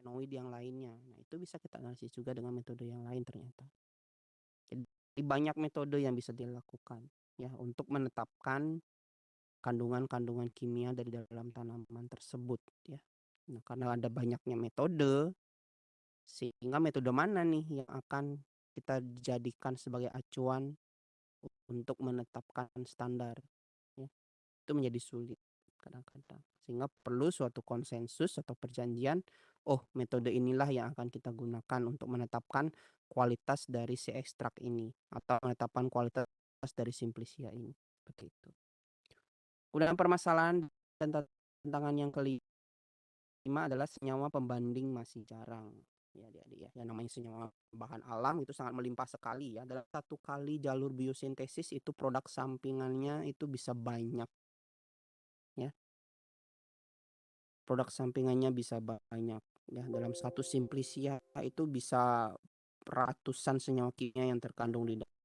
flavonoid yang lainnya. Nah, itu bisa kita analisis juga dengan metode yang lain ternyata. Jadi banyak metode yang bisa dilakukan ya untuk menetapkan kandungan-kandungan kimia dari dalam tanaman tersebut ya. Nah, karena ada banyaknya metode, sehingga metode mana nih yang akan kita jadikan sebagai acuan untuk menetapkan standar ya. Itu menjadi sulit kadang-kadang. Sehingga perlu suatu konsensus atau perjanjian, oh metode inilah yang akan kita gunakan untuk menetapkan kualitas dari si ekstrak ini atau menetapkan kualitas dari simplicia ini. Seperti itu. Kemudian permasalahan dan tantangan yang kelima adalah senyawa pembanding masih jarang. Ya, adik-adik ya. Yang namanya senyawa bahan alam itu sangat melimpah sekali ya. Dalam satu kali jalur biosintesis itu produk sampingannya itu bisa banyak ya. Produk sampingannya bisa banyak ya. Dalam satu simplicia itu bisa ratusan senyawa kimia yang terkandung di dalam.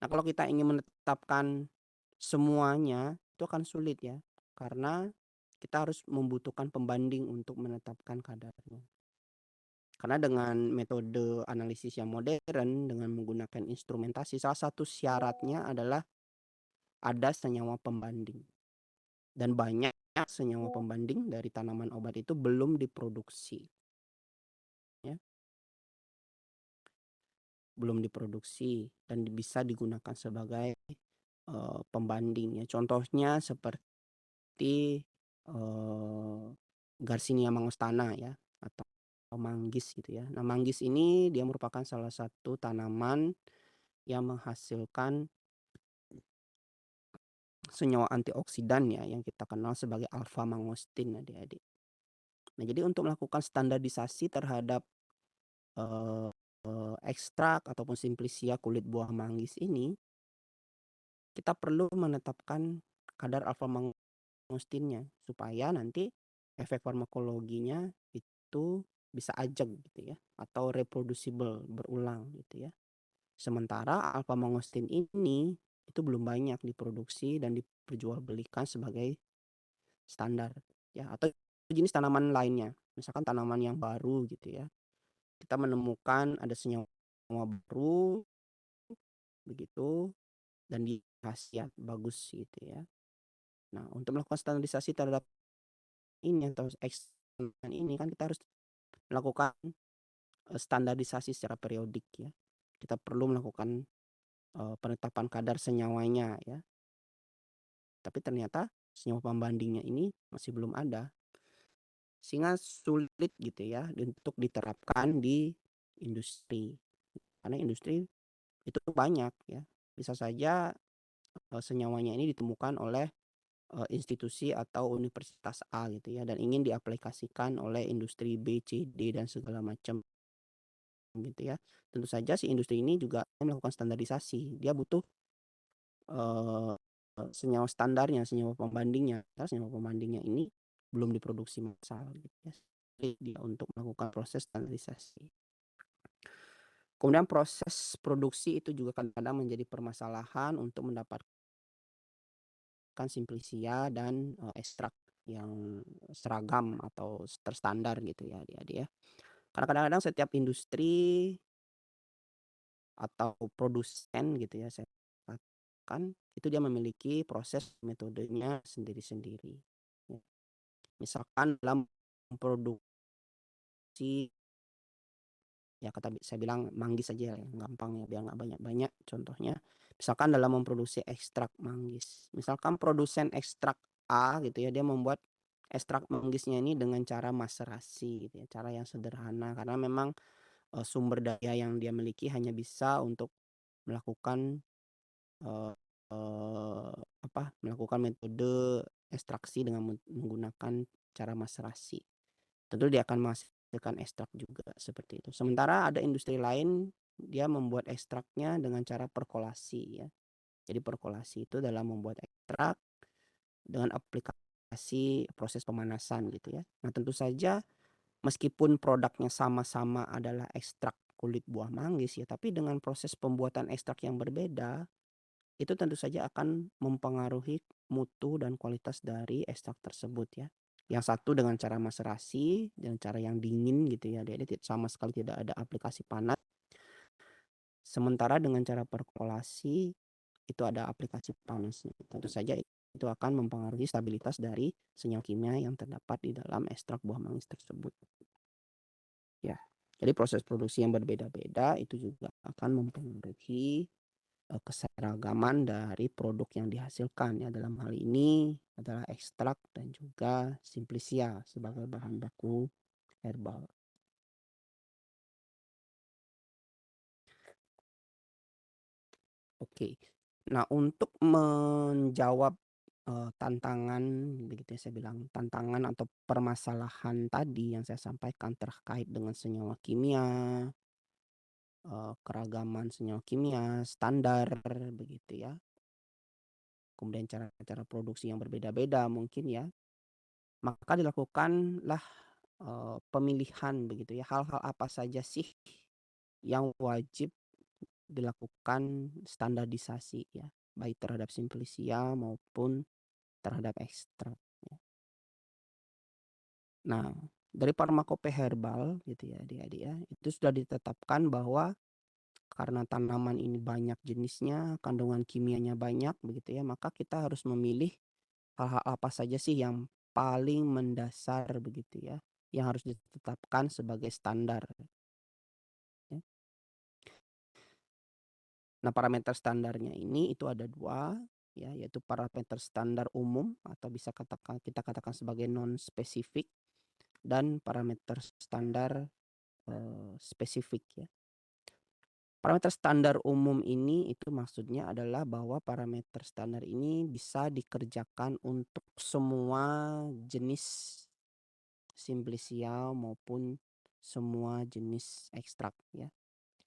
Nah, kalau kita ingin menetapkan semuanya itu akan sulit ya. Karena kita harus membutuhkan pembanding untuk menetapkan kadarnya. Karena dengan metode analisis yang modern dengan menggunakan instrumentasi, salah satu syaratnya adalah ada senyawa pembanding. Dan banyak senyawa pembanding dari tanaman obat itu belum diproduksi. Ya, belum diproduksi dan bisa digunakan sebagai pembanding ya. Contohnya seperti Garcinia mangostana ya atau manggis gitu ya. Nah, manggis ini dia merupakan salah satu tanaman yang menghasilkan senyawa antioksidan ya yang kita kenal sebagai alpha mangostin adik-adik. Nah, jadi untuk melakukan standarisasi terhadap ekstrak ataupun simplicia kulit buah manggis ini, kita perlu menetapkan kadar alpha mangostinnya supaya nanti efek farmakologinya itu bisa ajeg gitu ya atau reproducible berulang gitu ya. Sementara alpha mangostin ini itu belum banyak diproduksi dan diperjualbelikan sebagai standar ya atau jenis tanaman lainnya. Misalkan tanaman yang baru gitu ya. Kita menemukan ada senyawa baru begitu dan di khasiat bagus gitu ya. Nah, untuk melakukan standarisasi terhadap ini atau ekstrak ini kan kita harus melakukan standarisasi secara periodik ya. Kita perlu melakukan penetapan kadar senyawanya ya. Tapi ternyata senyawa pembandingnya ini masih belum ada. Sehingga sulit gitu ya untuk diterapkan di industri. Karena industri itu banyak ya. Bisa saja senyawanya ini ditemukan oleh institusi atau universitas A gitu ya dan ingin diaplikasikan oleh industri B, C, D dan segala macam gitu ya. Tentu saja si industri ini juga melakukan standarisasi. Dia butuh eh, senyawa standarnya, senyawa pembandingnya. Karena senyawa pembandingnya ini belum diproduksi massal gitu ya. Sulit dia untuk melakukan proses standarisasi. Kemudian proses produksi itu juga kadang-kadang menjadi permasalahan untuk mendapatkan simplicia dan ekstrak yang seragam atau terstandar gitu ya adik-adik ya. Karena kadang-kadang setiap industri atau produsen gitu ya saya katakan itu dia memiliki proses metodenya sendiri-sendiri. Ya. Misalkan dalam memproduksi ya kata saya bilang manggis saja ya gampang ya biar nggak banyak-banyak contohnya misalkan dalam memproduksi ekstrak manggis misalkan produsen ekstrak A gitu ya dia membuat ekstrak manggisnya ini dengan cara maserasi gitu ya cara yang sederhana karena memang sumber daya yang dia miliki hanya bisa untuk melakukan eh, melakukan metode ekstraksi dengan menggunakan cara maserasi. Tentu dia akan menghasilkan ekstrak juga seperti itu. Sementara ada industri lain dia membuat ekstraknya dengan cara perkolasi ya. Jadi perkolasi itu dalam membuat ekstrak dengan aplikasi proses pemanasan gitu ya. Nah, tentu saja meskipun produknya sama-sama adalah ekstrak kulit buah manggis ya, tapi dengan proses pembuatan ekstrak yang berbeda, itu tentu saja akan mempengaruhi mutu dan kualitas dari ekstrak tersebut ya. Yang satu dengan cara maserasi, dengan cara yang dingin gitu ya, Adik-adik, sama sekali tidak ada aplikasi panas. Sementara dengan cara perkolasi, itu ada aplikasi panasnya. Tentu saja itu akan mempengaruhi stabilitas dari senyawa kimia yang terdapat di dalam ekstrak buah manggis tersebut. Ya, jadi proses produksi yang berbeda-beda itu juga akan mempengaruhi keseragaman dari produk yang dihasilkan ya. Dalam hal ini adalah ekstrak dan juga simplicia sebagai bahan baku herbal. Oke. Nah, untuk menjawab tantangan begitu ya, saya bilang tantangan atau permasalahan tadi yang saya sampaikan terkait dengan senyawa kimia, keragaman senyawa kimia, standar begitu ya. Kemudian cara-cara produksi yang berbeda-beda mungkin ya. Maka dilakukanlah pemilihan begitu ya. Hal-hal apa saja sih yang wajib dilakukan standarisasi ya, baik terhadap simplicia maupun terhadap ekstrak. Nah, dari farmakope herbal gitu ya adik-adik ya, itu sudah ditetapkan bahwa karena tanaman ini banyak jenisnya, kandungan kimianya banyak begitu ya, maka kita harus memilih hal-hal apa saja sih yang paling mendasar begitu ya, yang harus ditetapkan sebagai standar. Ya. Nah, parameter standarnya ini itu ada dua, ya, yaitu parameter standar umum atau bisa kita katakan sebagai non spesifik dan parameter standar spesifik ya. Parameter standar umum ini itu maksudnya adalah bahwa parameter standar ini bisa dikerjakan untuk semua jenis simplicia maupun semua jenis ekstrak ya.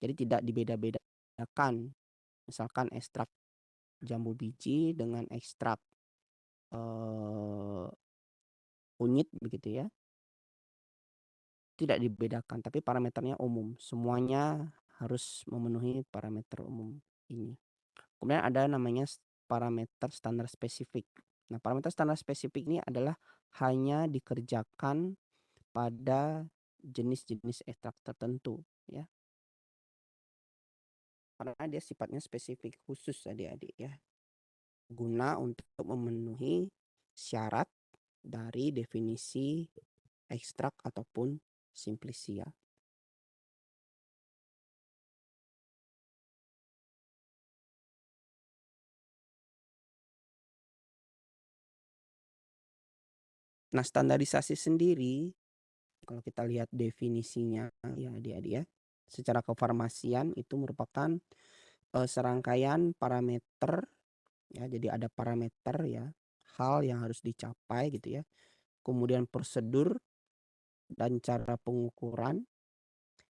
Jadi tidak dibeda-bedakan. Misalkan ekstrak jambu biji dengan ekstrak kunyit begitu ya. Tidak dibedakan, tapi parameternya umum. Semuanya harus memenuhi parameter umum ini. Kemudian ada namanya parameter standar spesifik. Nah, parameter standar spesifik ini adalah hanya dikerjakan pada jenis-jenis ekstrak tertentu ya. Karena dia sifatnya spesifik khusus adik-adik ya. Guna untuk memenuhi syarat dari definisi ekstrak ataupun simplicia. Nah, standarisasi sendiri kalau kita lihat definisinya ya adik-adik ya, secara kefarmasian itu merupakan serangkaian parameter ya. Jadi ada parameter ya, hal yang harus dicapai gitu ya. Kemudian prosedur dan cara pengukuran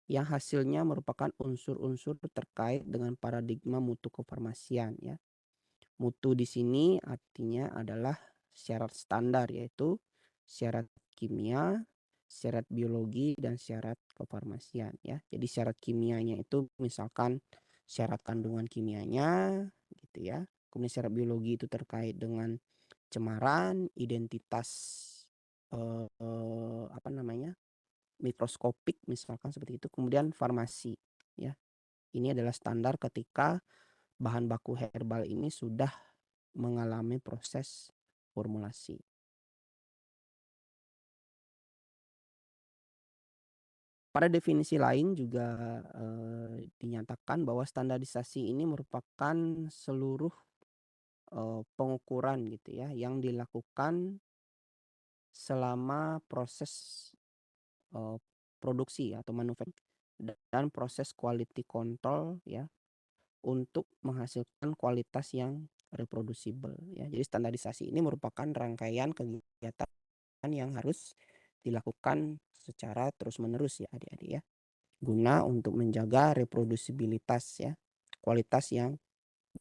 yang hasilnya merupakan unsur-unsur terkait dengan paradigma mutu kefarmasian ya. Mutu di sini artinya adalah syarat standar, yaitu syarat kimia, syarat biologi, dan syarat kefarmasian ya. Jadi syarat kimianya itu misalkan syarat kandungan kimianya gitu ya. Kemudian syarat biologi itu terkait dengan cemaran, identitas apa namanya? Mikroskopik misalkan seperti itu. Kemudian farmasi ya. Ini adalah standar ketika bahan baku herbal ini sudah mengalami proses formulasi. Pada definisi lain juga dinyatakan bahwa standarisasi ini merupakan seluruh pengukuran gitu ya yang dilakukan selama proses produksi atau manufacturing dan proses quality control ya untuk menghasilkan kualitas yang reproducible ya. Jadi standarisasi ini merupakan rangkaian kegiatan yang harus dilakukan secara terus-menerus ya adik-adik ya. Guna untuk menjaga reprodusibilitas ya, kualitas yang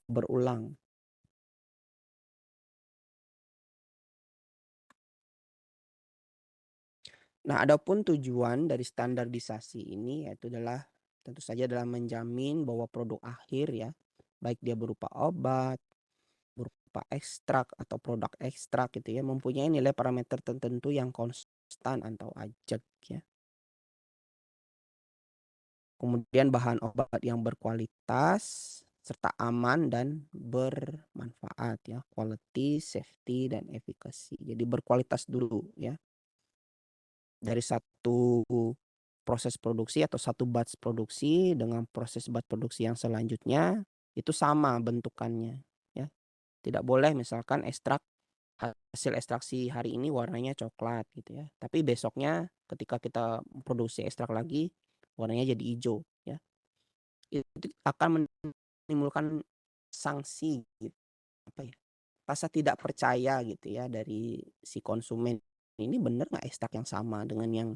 berulang. Nah, adapun tujuan dari standarisasi ini yaitu adalah tentu saja adalah menjamin bahwa produk akhir ya, baik dia berupa obat, berupa berupa ekstrak atau produk ekstrak gitu ya, mempunyai nilai parameter tertentu yang konstan atau ajak ya. Kemudian bahan obat yang berkualitas serta aman dan bermanfaat ya, quality, safety, dan efficacy. Jadi berkualitas dulu ya. Dari satu proses produksi atau satu batch produksi dengan proses batch produksi yang selanjutnya itu sama bentukannya ya. Tidak boleh misalkan hasil ekstraksi hari ini warnanya coklat gitu ya. Tapi besoknya ketika kita produksi ekstrak lagi warnanya jadi hijau ya. Itu akan menimbulkan sanksi gitu, apa ya, rasa tidak percaya gitu ya dari si konsumen. Ini bener nggak ekstrak yang sama dengan yang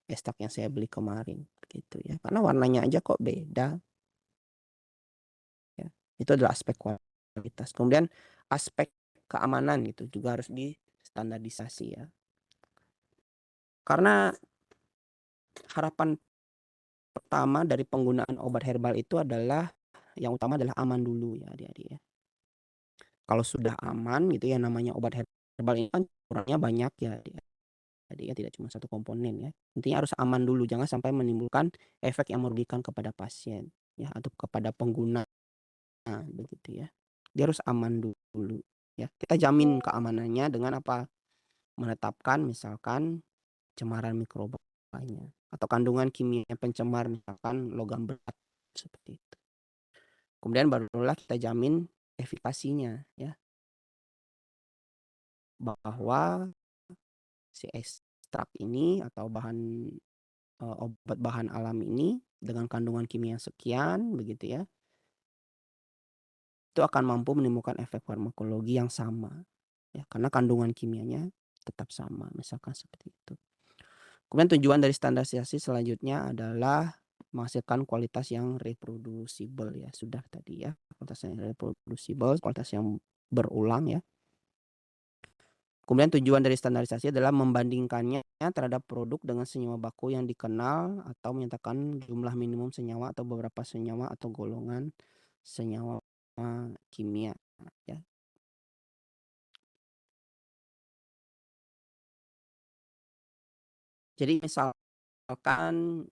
ekstrak yang saya beli kemarin gitu ya. Karena warnanya aja kok beda ya. Itu adalah aspek kualitas. Kemudian aspek keamanan gitu juga harus distandardisasi ya. Karena harapan pertama dari penggunaan obat herbal itu adalah yang utama adalah aman dulu ya adik-adik ya. Kalau sudah aman gitu ya namanya obat herbal ini kan kurangnya banyak ya adik-adik ya, tidak cuma satu komponen ya. Intinya harus aman dulu, jangan sampai menimbulkan efek yang merugikan kepada pasien ya atau kepada pengguna begitu ya. Dia harus aman dulu ya. Kita jamin keamanannya dengan apa? Menetapkan misalkan cemaran mikrobanya atau kandungan kimia pencemar misalkan logam berat seperti itu. Kemudian barulah kita jamin efikasinya ya, bahwa si ekstrak ini atau obat bahan alam ini dengan kandungan kimia sekian begitu ya, itu akan mampu menimbulkan efek farmakologi yang sama ya, karena kandungan kimianya tetap sama misalkan seperti itu. Kemudian tujuan dari standarisasi selanjutnya adalah menghasilkan kualitas yang reproducible ya, sudah tadi ya, kualitas yang reproducible, kualitas yang berulang ya. Kemudian tujuan dari standarisasi adalah membandingkannya terhadap produk dengan senyawa baku yang dikenal atau menyatakan jumlah minimum senyawa atau beberapa senyawa atau golongan senyawa kimia ya. Jadi misalkan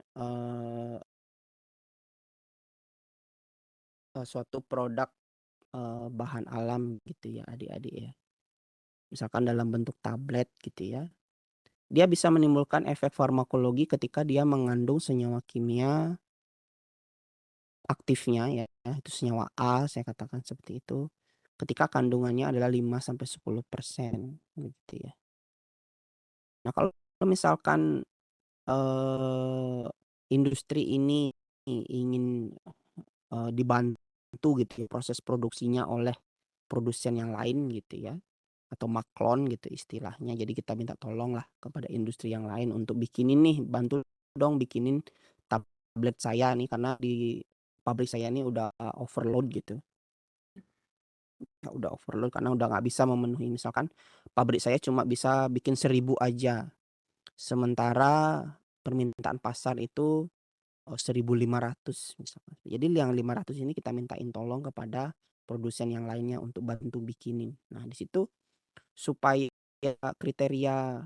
suatu produk bahan alam gitu ya adik-adik ya. Misalkan dalam bentuk tablet gitu ya. Dia bisa menimbulkan efek farmakologi ketika dia mengandung senyawa kimia aktifnya ya, itu senyawa A saya katakan seperti itu. Ketika kandungannya adalah 5-10% gitu ya. Nah, kalau misalkan industri ini ingin dibantu gitu ya proses produksinya oleh produsen yang lain gitu ya, atau maklon gitu istilahnya. Jadi kita minta tolong lah kepada industri yang lain untuk bikinin nih, bantu dong bikinin tablet saya nih karena di pabrik saya nih udah overload gitu. Ya udah overload karena udah nggak bisa memenuhi, misalkan pabrik saya cuma bisa bikin 1.000 aja. Sementara permintaan pasar itu 1.500 misalkan. Jadi yang 500 ini kita mintain tolong kepada produsen yang lainnya untuk bantu bikinin. Nah, di situ supaya kriteria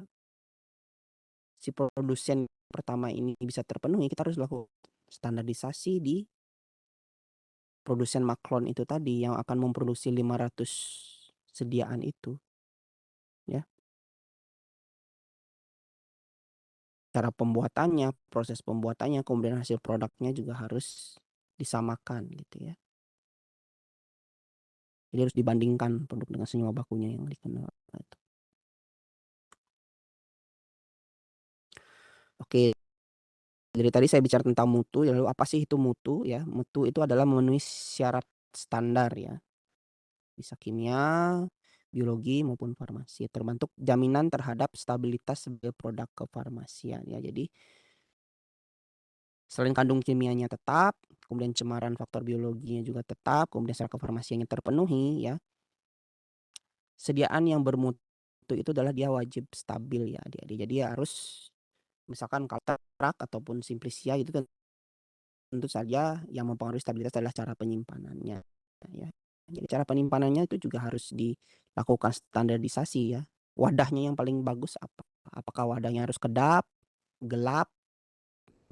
si produsen pertama ini bisa terpenuhi, kita harus lakukan standarisasi di produsen maklon itu tadi yang akan memproduksi 500 sediaan itu ya. Cara pembuatannya, proses pembuatannya, kemudian hasil produknya juga harus disamakan gitu ya. Jadi harus dibandingkan produk dengan senyawa bakunya yang dikenal itu. Oke, dari tadi saya bicara tentang mutu, lalu apa sih itu mutu ya? Mutu itu adalah memenuhi syarat standar ya. Bisa kimia, biologi maupun farmasi. Terbentuk jaminan terhadap stabilitas sebagai produk kefarmasian ya. Jadi selain kandung kimianya tetap, kemudian cemaran faktor biologinya juga tetap, kemudian syarat kefarmasiannya terpenuhi ya. Sediaan yang bermutu itu adalah dia wajib stabil ya adik-adik. Jadi harus misalkan Kaltrak ataupun Simplisia itu tentu saja yang mempengaruhi stabilitas adalah cara penyimpanannya ya. Jadi cara penyimpanannya itu juga harus dilakukan standarisasi ya. Wadahnya yang paling bagus apa? Apakah wadahnya harus kedap, gelap,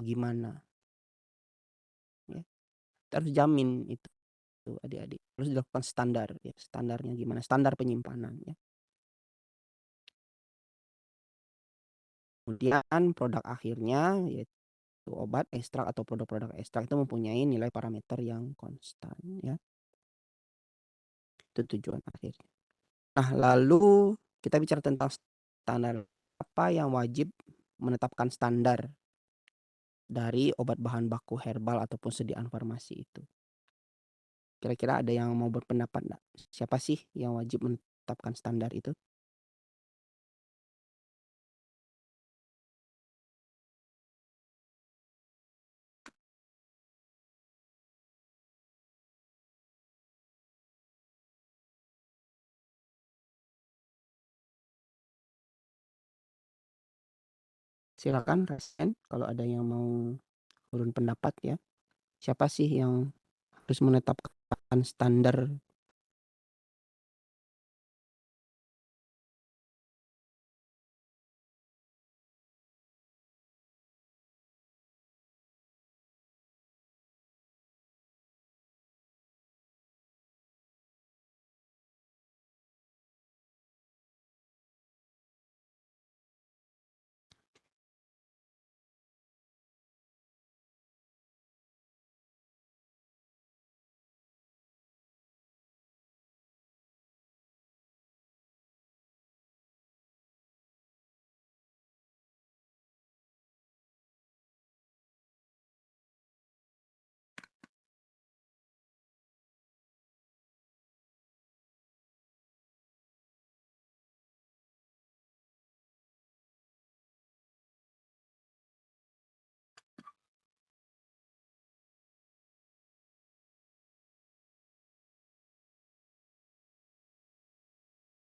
gimana ya. Kita harus jamin itu adik-adik. Harus dilakukan standar ya. Standarnya gimana? Standar penyimpanan ya. Kemudian produk akhirnya yaitu obat ekstrak atau produk-produk ekstrak itu mempunyai nilai parameter yang konstan ya. Itu tujuan akhir. Nah, lalu kita bicara tentang standar. Apa yang wajib menetapkan standar dari obat bahan baku herbal ataupun sediaan farmasi itu? Kira-kira ada yang mau berpendapat enggak? Siapa sih yang wajib menetapkan standar itu? Silakan rasain kalau ada yang mau urun pendapat ya. Siapa sih yang harus menetapkan standar?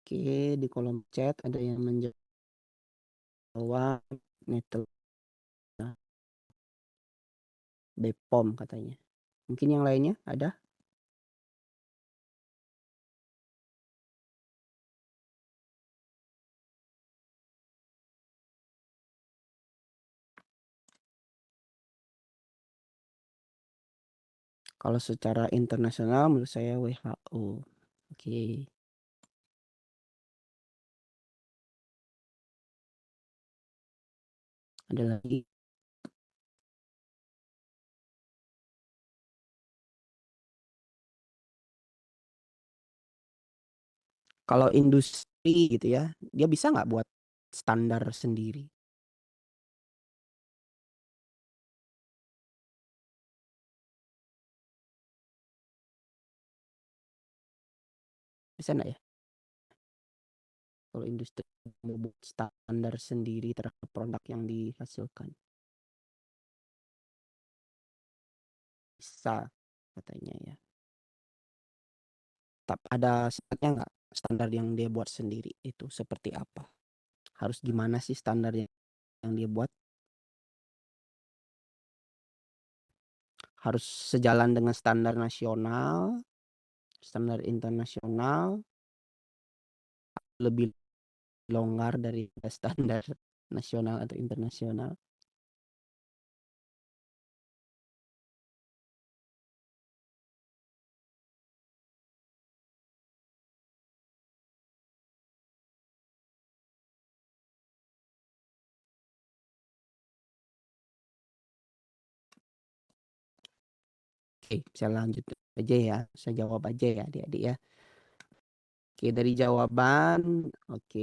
Oke, di kolom chat ada yang menjawab netel Bepom katanya. Mungkin yang lainnya ada? Kalau secara internasional menurut saya WHO. Oke, ada lagi. Kalau industri gitu ya, dia bisa nggak buat standar sendiri? Bisa nggak ya? Kalau industri mau buat standar sendiri terhadap produk yang dihasilkan. Bisa katanya ya. Tapi ada syaratnya nggak standar yang dia buat sendiri itu seperti apa? Harus gimana sih standar yang dia buat? Harus sejalan dengan standar nasional, standar internasional, lebih longgar dari standar nasional atau internasional. Oke, saya lanjut aja ya. Saya jawab aja ya adik-adik ya. Oke, dari jawaban, oke,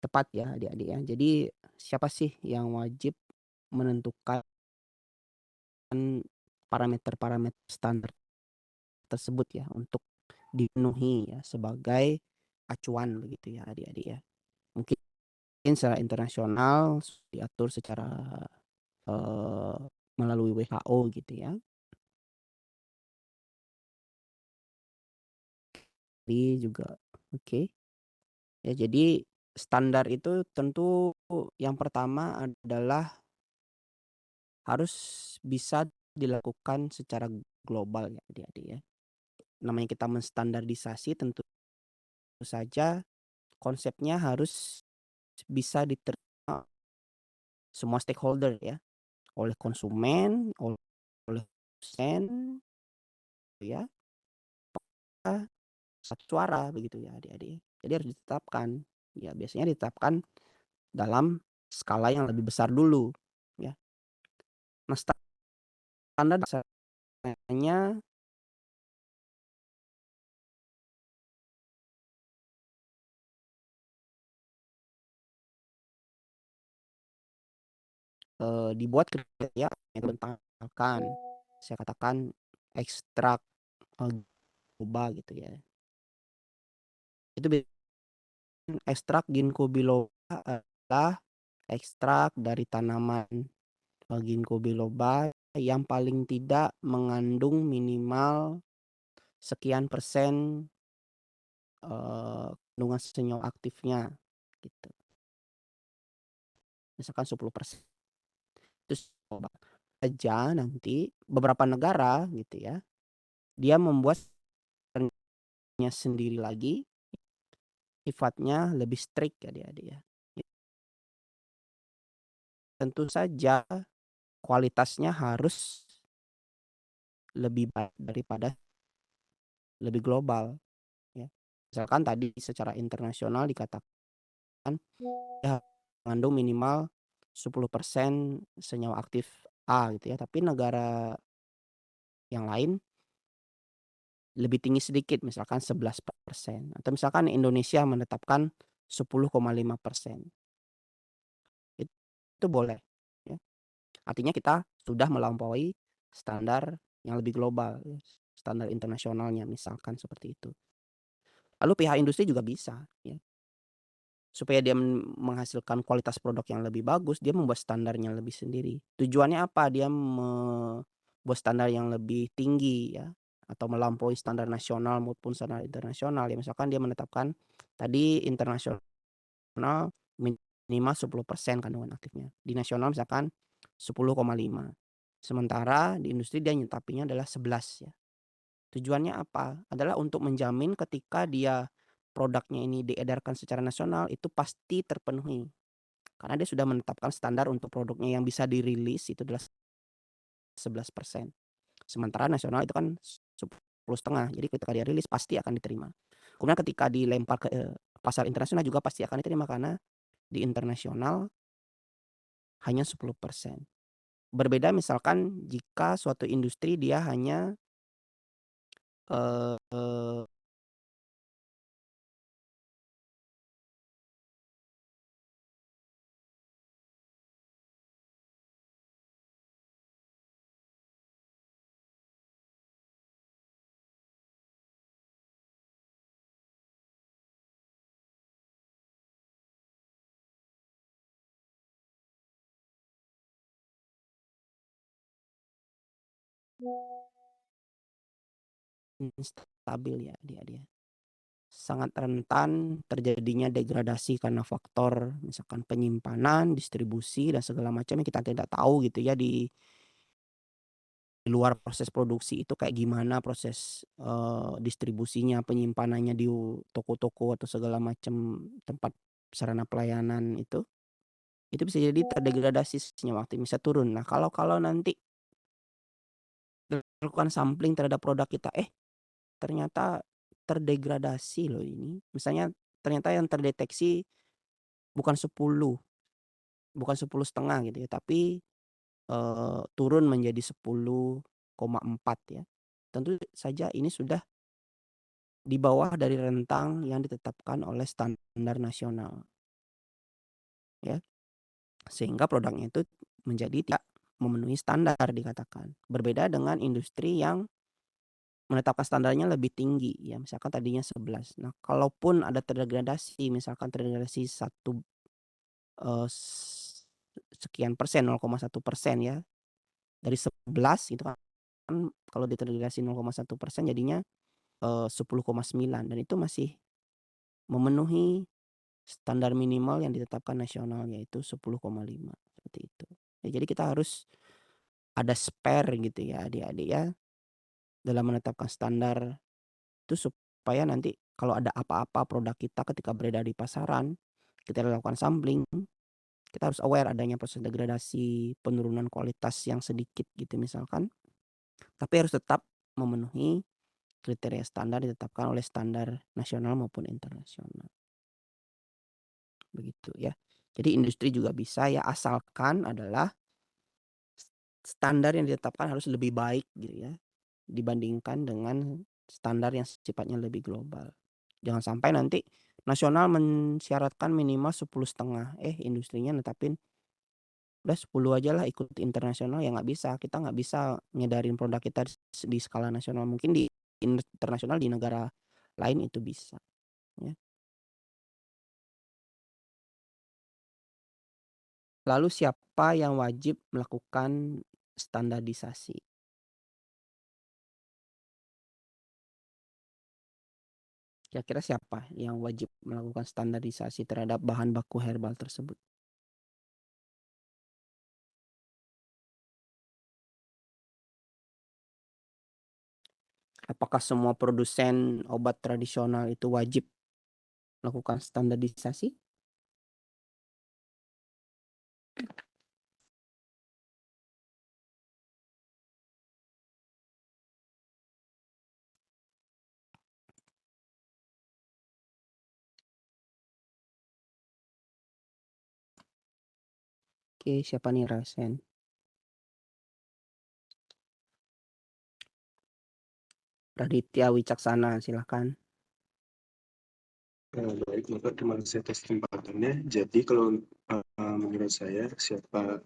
tepat ya adik-adik ya. Jadi siapa sih yang wajib menentukan parameter-parameter standar tersebut ya untuk dipenuhi ya sebagai acuan begitu ya adik-adik ya. Mungkin secara internasional diatur secara eh, melalui WHO gitu ya. Jadi juga oke. Ya jadi standar itu tentu yang pertama adalah harus bisa dilakukan secara global ya adik-adik ya. namanya kita menstandardisasi tentu saja konsepnya harus bisa diterima semua stakeholder ya, oleh konsumen, oleh produsen, ya, satu suara begitu ya adik-adik. Jadi harus ditetapkan, ya biasanya ditetapkan dalam skala yang lebih besar dulu, ya. Nah standar biasanya dibuat kriteria yang misalkan saya katakan ekstrak, boba gitu ya. Itu ekstrak ginkgo biloba adalah ekstrak dari tanaman, ginkgo biloba yang paling tidak mengandung minimal sekian persen, kandungan senyawa aktifnya gitu. Misalkan 10%. Terus aja nanti beberapa negara gitu ya, dia membuat sendiri lagi, sifatnya lebih strict ya adik-adik ya. Tentu saja kualitasnya harus lebih baik daripada lebih global ya. Misalkan tadi secara internasional dikatakan ya mengandung minimal 10% senyawa aktif A gitu ya, tapi negara yang lain lebih tinggi sedikit misalkan 11% atau misalkan Indonesia menetapkan 10,5%. Itu boleh ya. Artinya kita sudah melampaui standar yang lebih global, ya, standar internasionalnya misalkan seperti itu. Lalu pihak industri juga bisa ya, supaya dia menghasilkan kualitas produk yang lebih bagus, dia membuat standarnya lebih sendiri. Tujuannya apa? Dia membuat standar yang lebih tinggi ya, atau melampaui standar nasional maupun standar internasional ya. Misalkan dia menetapkan tadi internasional minimal 10% kandungan aktifnya. Di nasional misalkan 10,5. Sementara di industri dia nyetapinya adalah 11 ya. Tujuannya apa? Adalah untuk menjamin ketika dia produknya ini diedarkan secara nasional itu pasti terpenuhi. Karena dia sudah menetapkan standar untuk produknya yang bisa dirilis itu adalah 11%. Sementara nasional itu kan 10,5. Jadi ketika dia rilis pasti akan diterima. Kemudian ketika dilempar ke pasar internasional juga pasti akan diterima karena di internasional hanya 10%. Berbeda misalkan jika suatu industri dia hanya eee stabil ya dia. Sangat rentan terjadinya degradasi karena faktor misalkan penyimpanan, distribusi, dan segala macam yang kita tidak tahu gitu ya di luar proses produksi itu kayak gimana proses, distribusinya, penyimpanannya di toko-toko atau segala macam tempat sarana pelayanan itu bisa jadi terdegradasi senyawa aktif bisa turun. Nah kalau nanti dilakukan sampling terhadap produk kita, ternyata terdegradasi loh ini. Misalnya ternyata yang terdeteksi bukan 10, bukan 10,5 gitu ya, tapi, turun menjadi 10,4 ya. Tentu saja ini sudah di bawah dari rentang yang ditetapkan oleh standar nasional ya. Sehingga produknya itu menjadi tidak memenuhi standar dikatakan. Berbeda dengan industri yang menetapkan standarnya lebih tinggi ya, misalkan tadinya 11. Nah, kalaupun ada terdegradasi, misalkan terdegradasi satu sekian persen, 0,1% ya, dari 11 itu kan kalau diterdegradasi 0,1% jadinya, 10,9 dan itu masih memenuhi standar minimal yang ditetapkan nasional yaitu 10,5 seperti itu. Ya jadi kita harus ada spare gitu ya adik-adik ya, dalam menetapkan standar Itu supaya nanti kalau ada apa-apa produk kita ketika beredar di pasaran, kita lakukan sampling, kita harus aware adanya proses degradasi, penurunan kualitas yang sedikit gitu misalkan, tapi harus tetap memenuhi kriteria standar ditetapkan oleh standar nasional maupun internasional, begitu ya. Jadi industri juga bisa ya, asalkan adalah standar yang ditetapkan harus lebih baik gitu ya, dibandingkan dengan standar yang sifatnya lebih global. Jangan sampai nanti nasional mensyaratkan minimal 10,5, industrinya netapin, "Udah 10 aja lah, ikut internasional," ya nggak bisa. Kita nggak bisa ngedarin produk kita di skala nasional, mungkin di internasional di negara lain itu bisa, ya. Lalu siapa yang wajib melakukan standarisasi? Kira-kira siapa yang wajib melakukan standarisasi terhadap bahan baku herbal tersebut? Apakah semua produsen obat tradisional itu wajib melakukan standarisasi? Oke, siapa nih Rasen? Raditya Wicaksana, silakan. Baik, Bapak, terima kasih atas kesempatannya. Jadi kalau menurut saya siapa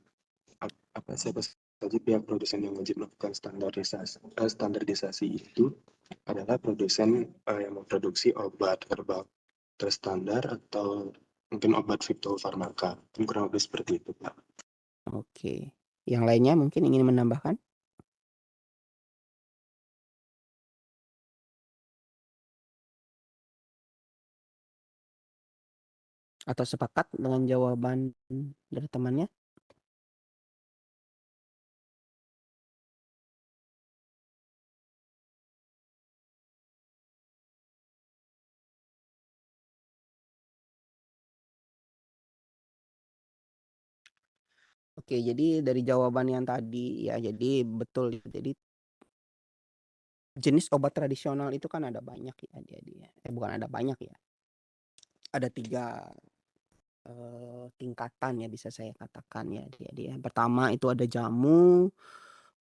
saja pihak produsen yang wajib melakukan standarisasi itu adalah produsen yang memproduksi obat herbal terstandar atau mungkin obat fitofarmaka. Kurang lebih seperti itu, Pak. Oke. Yang lainnya mungkin ingin menambahkan? Atau sepakat dengan jawaban dari temannya? Oke, jadi dari jawaban yang tadi ya, jadi betul. Jadi jenis obat tradisional itu kan ada banyak ya, bukan ada banyak ya. Ada 3 tingkatan ya bisa saya katakan ya, dia. Yang pertama itu ada jamu,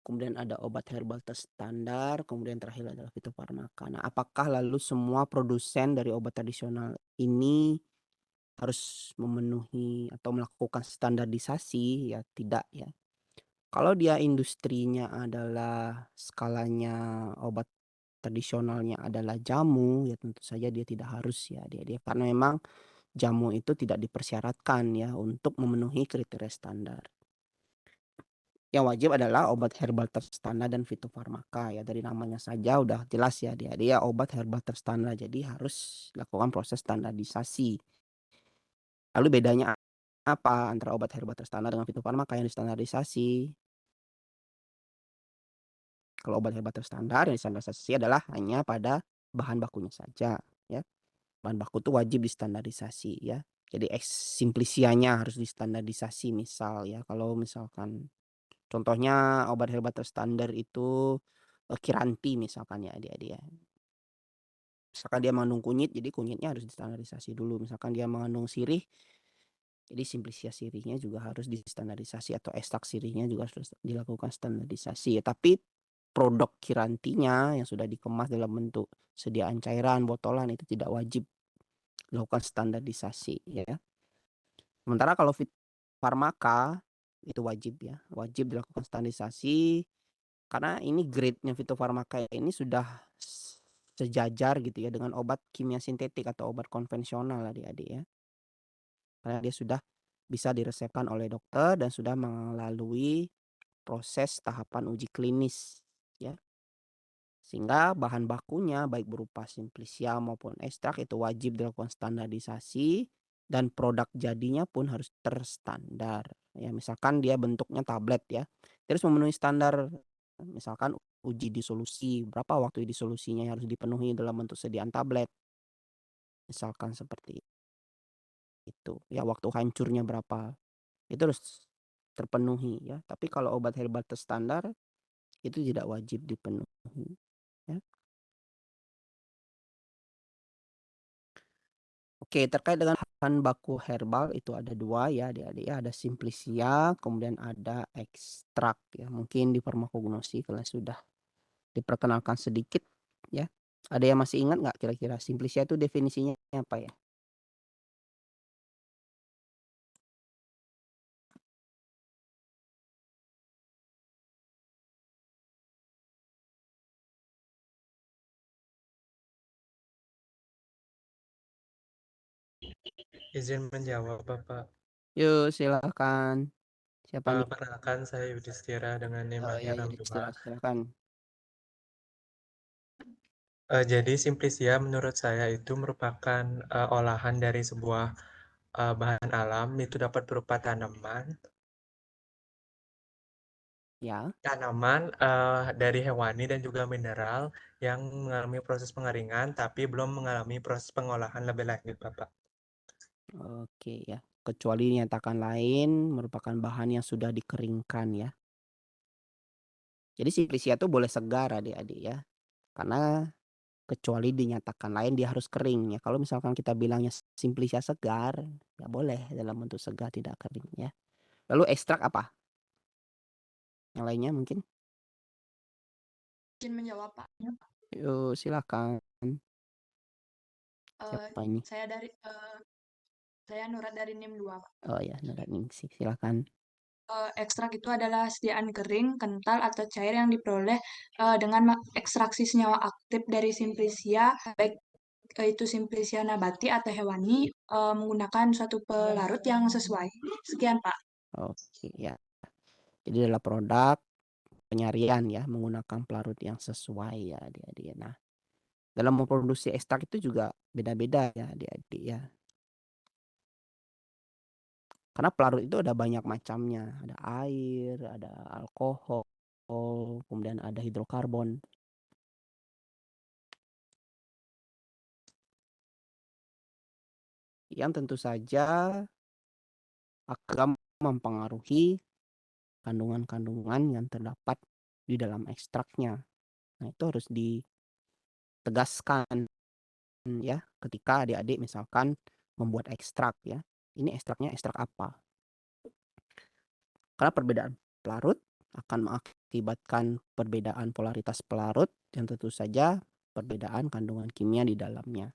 kemudian ada obat herbal terstandar, kemudian terakhir adalah fitofarmaka. Nah, apakah lalu semua produsen dari obat tradisional ini harus memenuhi atau melakukan standarisasi? Ya tidak ya. Kalau dia industrinya adalah skalanya obat tradisionalnya adalah jamu, ya tentu saja dia tidak harus ya, dia karena memang jamu itu tidak dipersyaratkan ya untuk memenuhi kriteria standar. Yang wajib adalah obat herbal terstandar dan fitofarmaka ya, dari namanya saja udah jelas ya, dia obat herbal terstandar, jadi harus lakukan proses standarisasi. Lalu bedanya apa antara obat herbal terstandar dengan fitofarmaka yang distandarisasi? Kalau obat herbal terstandar yang distandarisasi adalah hanya pada bahan bakunya saja ya. Bahan baku itu wajib distandarisasi ya. Jadi simplicianya harus distandarisasi, misal ya, kalau misalkan contohnya obat herbal terstandar itu, Kiranti misalkan ya, dia. Misalkan dia mengandung kunyit, jadi kunyitnya harus distandarisasi dulu. Misalkan dia mengandung sirih, jadi simplicia sirihnya juga harus distandarisasi, atau ekstrak sirihnya juga harus dilakukan standarisasi. Tapi produk Kirantinya yang sudah dikemas dalam bentuk sediaan cairan, botolan, itu tidak wajib dilakukan standarisasi ya. Sementara kalau farmaka itu wajib ya, wajib dilakukan standarisasi karena ini grade-nya fitofarmaka ini sudah sejajar gitu ya dengan obat kimia sintetik atau obat konvensional adik-adik ya. Karena dia sudah bisa diresepkan oleh dokter dan sudah melalui proses tahapan uji klinis ya. Sehingga bahan bakunya baik berupa simplicia maupun ekstrak itu wajib dilakukan standarisasi dan produk jadinya pun harus terstandar. Ya, misalkan dia bentuknya tablet ya, terus memenuhi standar misalkan uji disolusi, berapa waktu disolusinya yang harus dipenuhi dalam bentuk sediaan tablet, misalkan seperti itu. Ya waktu hancurnya berapa, itu harus terpenuhi ya. Tapi kalau obat herbal terstandar itu tidak wajib dipenuhi ya. Oke, terkait dengan bahan baku herbal itu ada 2 ya adik-adik ya, ada Simplicia, kemudian ada ekstrak ya. Mungkin di farmakognosi kalian sudah diperkenalkan sedikit ya. Ada yang masih ingat nggak kira-kira Simplicia itu definisinya apa ya? Izin menjawab, Bapak. Yuk silakan. Siapa nih? Perkenalkan, saya Yudhistira dengan NIM Oh ya, akhir jadi 62. silakan. Jadi Simplicia menurut saya itu merupakan olahan dari sebuah bahan alam, itu dapat berupa tanaman Ya. dari hewani dan juga mineral yang mengalami proses pengeringan tapi belum mengalami proses pengolahan lebih lanjut, Bapak. Oke ya. Kecuali dinyatakan lain merupakan bahan yang sudah dikeringkan ya. Jadi Simplicia itu boleh segar adik-adik ya. Karena kecuali dinyatakan lain dia harus kering ya. Kalau misalkan kita bilangnya Simplicia segar, ya boleh dalam bentuk segar tidak kering ya. Lalu ekstrak apa? Yang lainnya mungkin? Izin menjawab, Pak. Yuk silakan. Eh, Siapa ini? saya Nurat dari NIM 2, Pak. Oh ya, Nada Ningsih. Silakan. Ekstrak itu adalah sediaan kering, kental, atau cair yang diperoleh dengan ekstraksi senyawa aktif dari Simplicia, baik itu Simplicia nabati atau hewani, menggunakan suatu pelarut yang sesuai. Sekian, Pak. Oke ya. Jadi adalah produk penyaringan ya menggunakan pelarut yang sesuai ya adik-adik. Nah, dalam memproduksi ekstrak itu juga beda-beda ya adik-adik ya. Karena pelarut itu ada banyak macamnya, ada air, ada alkohol, kemudian ada hidrokarbon. Yang tentu saja akan mempengaruhi kandungan-kandungan yang terdapat di dalam ekstraknya. Nah, itu harus ditegaskan ya ketika adik-adik misalkan membuat ekstrak ya. Ini ekstraknya ekstrak apa? Karena perbedaan pelarut akan mengakibatkan perbedaan polaritas pelarut yang tentu saja perbedaan kandungan kimia di dalamnya.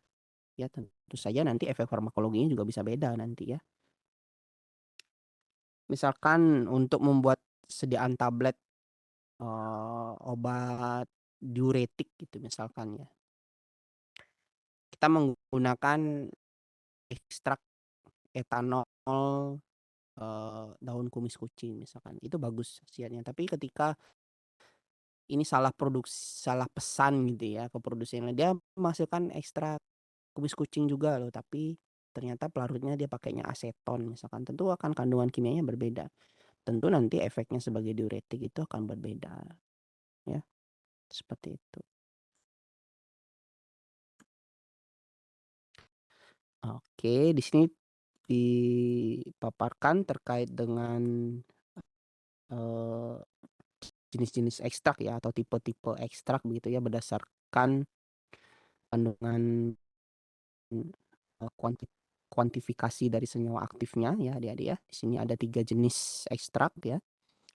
Ya tentu saja nanti efek farmakologinya juga bisa beda nanti ya. Misalkan untuk membuat sediaan tablet obat diuretik gitu misalkan ya. Kita menggunakan ekstrak etanol daun kumis kucing misalkan. Itu bagus khasiatnya. Tapi ketika ini salah produksi, salah pesan gitu ya ke produsennya, dia menghasilkan ekstrak kumis kucing juga loh, tapi ternyata pelarutnya dia pakainya aseton misalkan. Tentu akan kandungan kimianya berbeda. Tentu nanti efeknya sebagai diuretik itu akan berbeda. Ya, seperti itu. Oke, di sini dipaparkan terkait dengan eh, jenis-jenis ekstrak ya atau tipe-tipe ekstrak begitu ya berdasarkan kandungan kuantifikasi dari senyawa aktifnya ya adik-adik ya. Di sini ada 3 jenis ekstrak ya.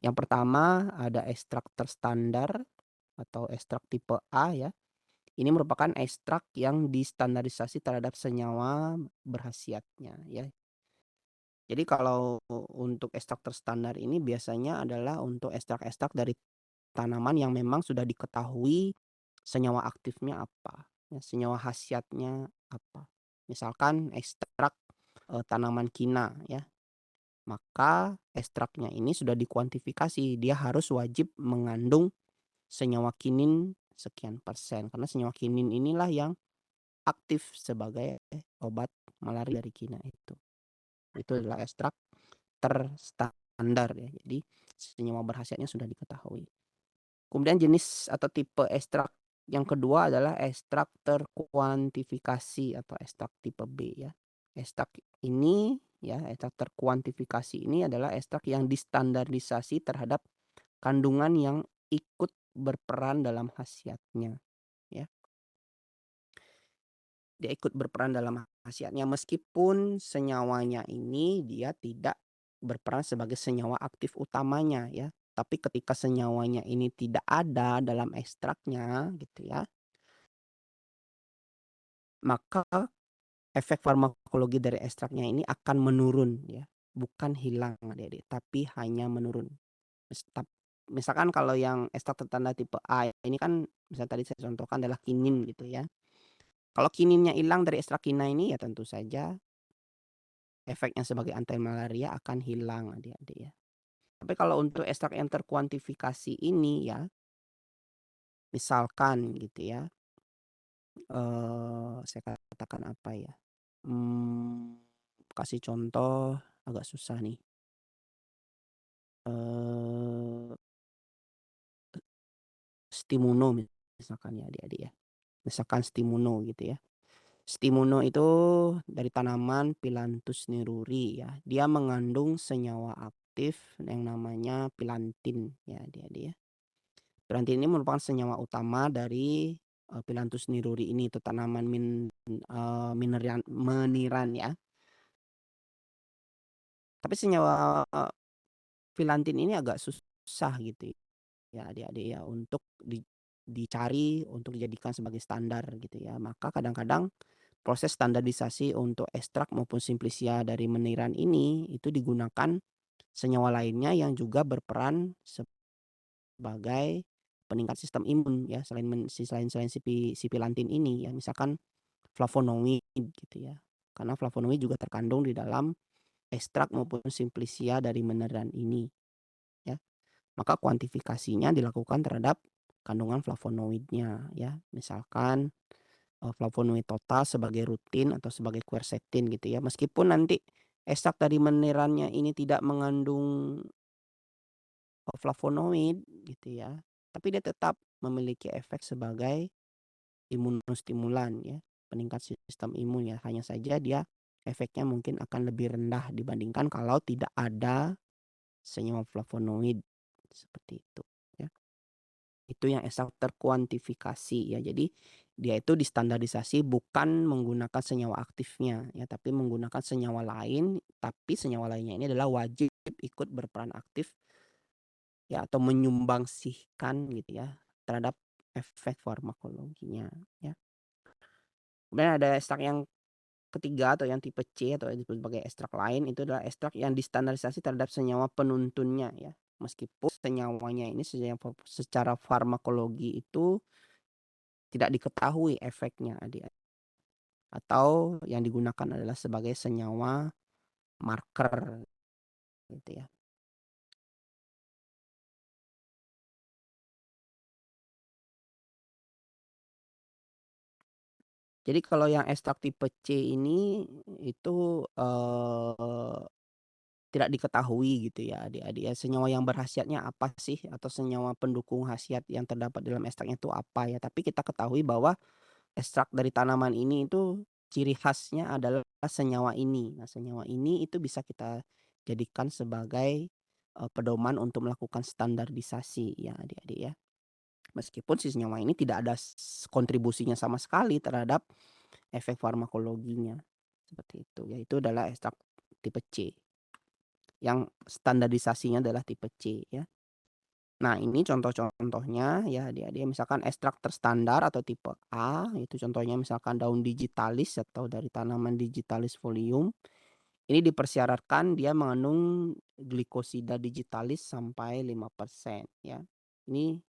Yang pertama ada ekstrak terstandar atau ekstrak tipe A ya. Ini merupakan ekstrak yang distandarisasi terhadap senyawa berkhasiatnya ya. Jadi kalau untuk ekstrak terstandar ini biasanya adalah untuk ekstrak-ekstrak dari tanaman yang memang sudah diketahui senyawa aktifnya apa, ya, senyawa khasiatnya apa. Misalkan ekstrak tanaman kina ya, maka ekstraknya ini sudah dikuantifikasi, dia harus wajib mengandung senyawa kinin sekian persen karena senyawa kinin inilah yang aktif sebagai obat malaria dari kina itu. Itu adalah ekstrak terstandar ya. Jadi senyawa berkhasiatnya sudah diketahui. Kemudian jenis atau tipe ekstrak yang kedua adalah ekstrak terkuantifikasi atau ekstrak tipe B ya. Ekstrak ini ya, ekstrak terkuantifikasi ini adalah ekstrak yang distandarisasi terhadap kandungan yang ikut berperan dalam khasiatnya ya. Dia ikut berperan dalam khasiatnya meskipun senyawanya ini dia tidak berperan sebagai senyawa aktif utamanya ya. Tapi ketika senyawanya ini tidak ada dalam ekstraknya gitu ya, maka efek farmakologi dari ekstraknya ini akan menurun ya, bukan hilang adik-adik, tapi hanya menurun. Misalkan kalau yang ekstrak tertanda tipe A ini kan misalnya tadi saya contohkan adalah kinin gitu ya. Kalau kininnya hilang dari ekstrak kina ini ya tentu saja efeknya sebagai anti malaria akan hilang adik-adik ya. Tapi kalau untuk ekstrak yang terkuantifikasi ini ya, misalkan gitu ya, saya katakan apa ya, kasih contoh agak susah nih. Stimuno misalkan ya adik-adik ya. Misalkan Stimuno gitu ya. Stimuno itu dari tanaman Phyllanthus neruri ya. Dia mengandung senyawa aktif yang namanya pilantin ya adik-adik ya. Pilantin ini merupakan senyawa utama dari Phyllanthus neruri ini, itu tanaman meniran ya. Tapi senyawa pilantin ini agak susah gitu ya adik-adik ya untuk dicari untuk dijadikan sebagai standar gitu ya. Maka kadang-kadang proses standarisasi untuk ekstrak maupun simplisia dari meniran ini itu digunakan senyawa lainnya yang juga berperan sebagai peningkat sistem imun ya, selain si pilantin ini ya, misalkan flavonoid gitu ya. Karena flavonoid juga terkandung di dalam ekstrak maupun simplisia dari meniran ini ya. Maka kuantifikasinya dilakukan terhadap kandungan flavonoidnya ya. Misalkan flavonoid total sebagai rutin atau sebagai quercetin gitu ya. Meskipun nanti ekstrak dari menirannya ini tidak mengandung flavonoid gitu ya, tapi dia tetap memiliki efek sebagai imunostimulan ya, peningkat sistem imun ya. Hanya saja dia efeknya mungkin akan lebih rendah dibandingkan kalau tidak ada senyawa flavonoid seperti itu ya. Itu yang ekstrak terkuantifikasi ya. Jadi dia itu distandarisasi bukan menggunakan senyawa aktifnya ya, tapi menggunakan senyawa lain, tapi senyawa lainnya ini adalah wajib ikut berperan aktif ya atau menyumbangsihkan gitu ya terhadap efek farmakologinya ya. Kemudian ada ekstrak yang ketiga atau yang tipe C atau yang disebut sebagai ekstrak lain, itu adalah ekstrak yang distandarisasi terhadap senyawa penuntunnya ya. Meskipun senyawanya ini secara farmakologi itu tidak diketahui efeknya atau yang digunakan adalah sebagai senyawa marker gitu ya. Jadi kalau yang ekstrak tipe C ini itu tidak diketahui gitu ya adik-adik ya, senyawa yang berkhasiatnya apa sih atau senyawa pendukung khasiat yang terdapat dalam ekstraknya itu apa ya. Tapi kita ketahui bahwa ekstrak dari tanaman ini itu ciri khasnya adalah senyawa ini. Nah, senyawa ini itu bisa kita jadikan sebagai pedoman untuk melakukan standarisasi ya adik-adik ya. Meskipun si senyawa ini tidak ada kontribusinya sama sekali terhadap efek farmakologinya. Seperti itu. Yaitu adalah ekstrak tipe C. Yang standarisasinya adalah tipe C ya. Nah, ini contoh-contohnya ya adik-adik, misalkan ekstrak terstandar atau tipe A, itu contohnya misalkan daun digitalis atau dari tanaman digitalis folium. Ini dipersyaratkan dia mengandung glikosida digitalis sampai 5% ya. Ini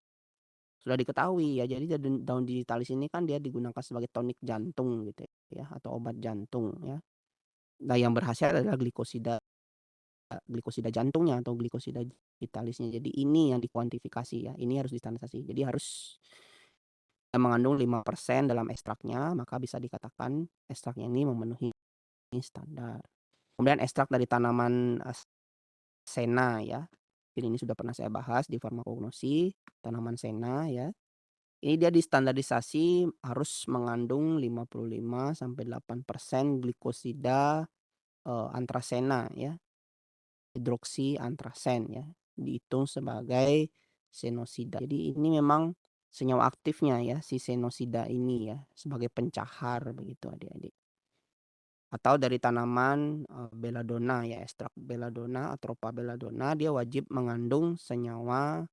sudah diketahui ya. Jadi daun digitalis ini kan dia digunakan sebagai tonik jantung gitu ya atau obat jantung ya. Nah, yang berhasil adalah glikosida jantungnya atau glikosida digitalisnya. Jadi ini yang dikuantifikasi ya. Ini harus distandarisasi. Jadi harus mengandung 5% dalam ekstraknya, maka bisa dikatakan ekstraknya ini memenuhi standar. Kemudian ekstrak dari tanaman sena ya. ini sudah pernah saya bahas di farmakognosi, tanaman sena ya. Ini dia distandarisasi harus mengandung 55-8% glikosida antrasena ya, hidroksiantrasen ya, dihitung sebagai senosida. Jadi ini memang senyawa aktifnya ya si senosida ini ya, sebagai pencahar begitu adik-adik. Atau dari tanaman belladonna ya, ekstrak belladonna, Atropa belladonna, dia wajib mengandung senyawa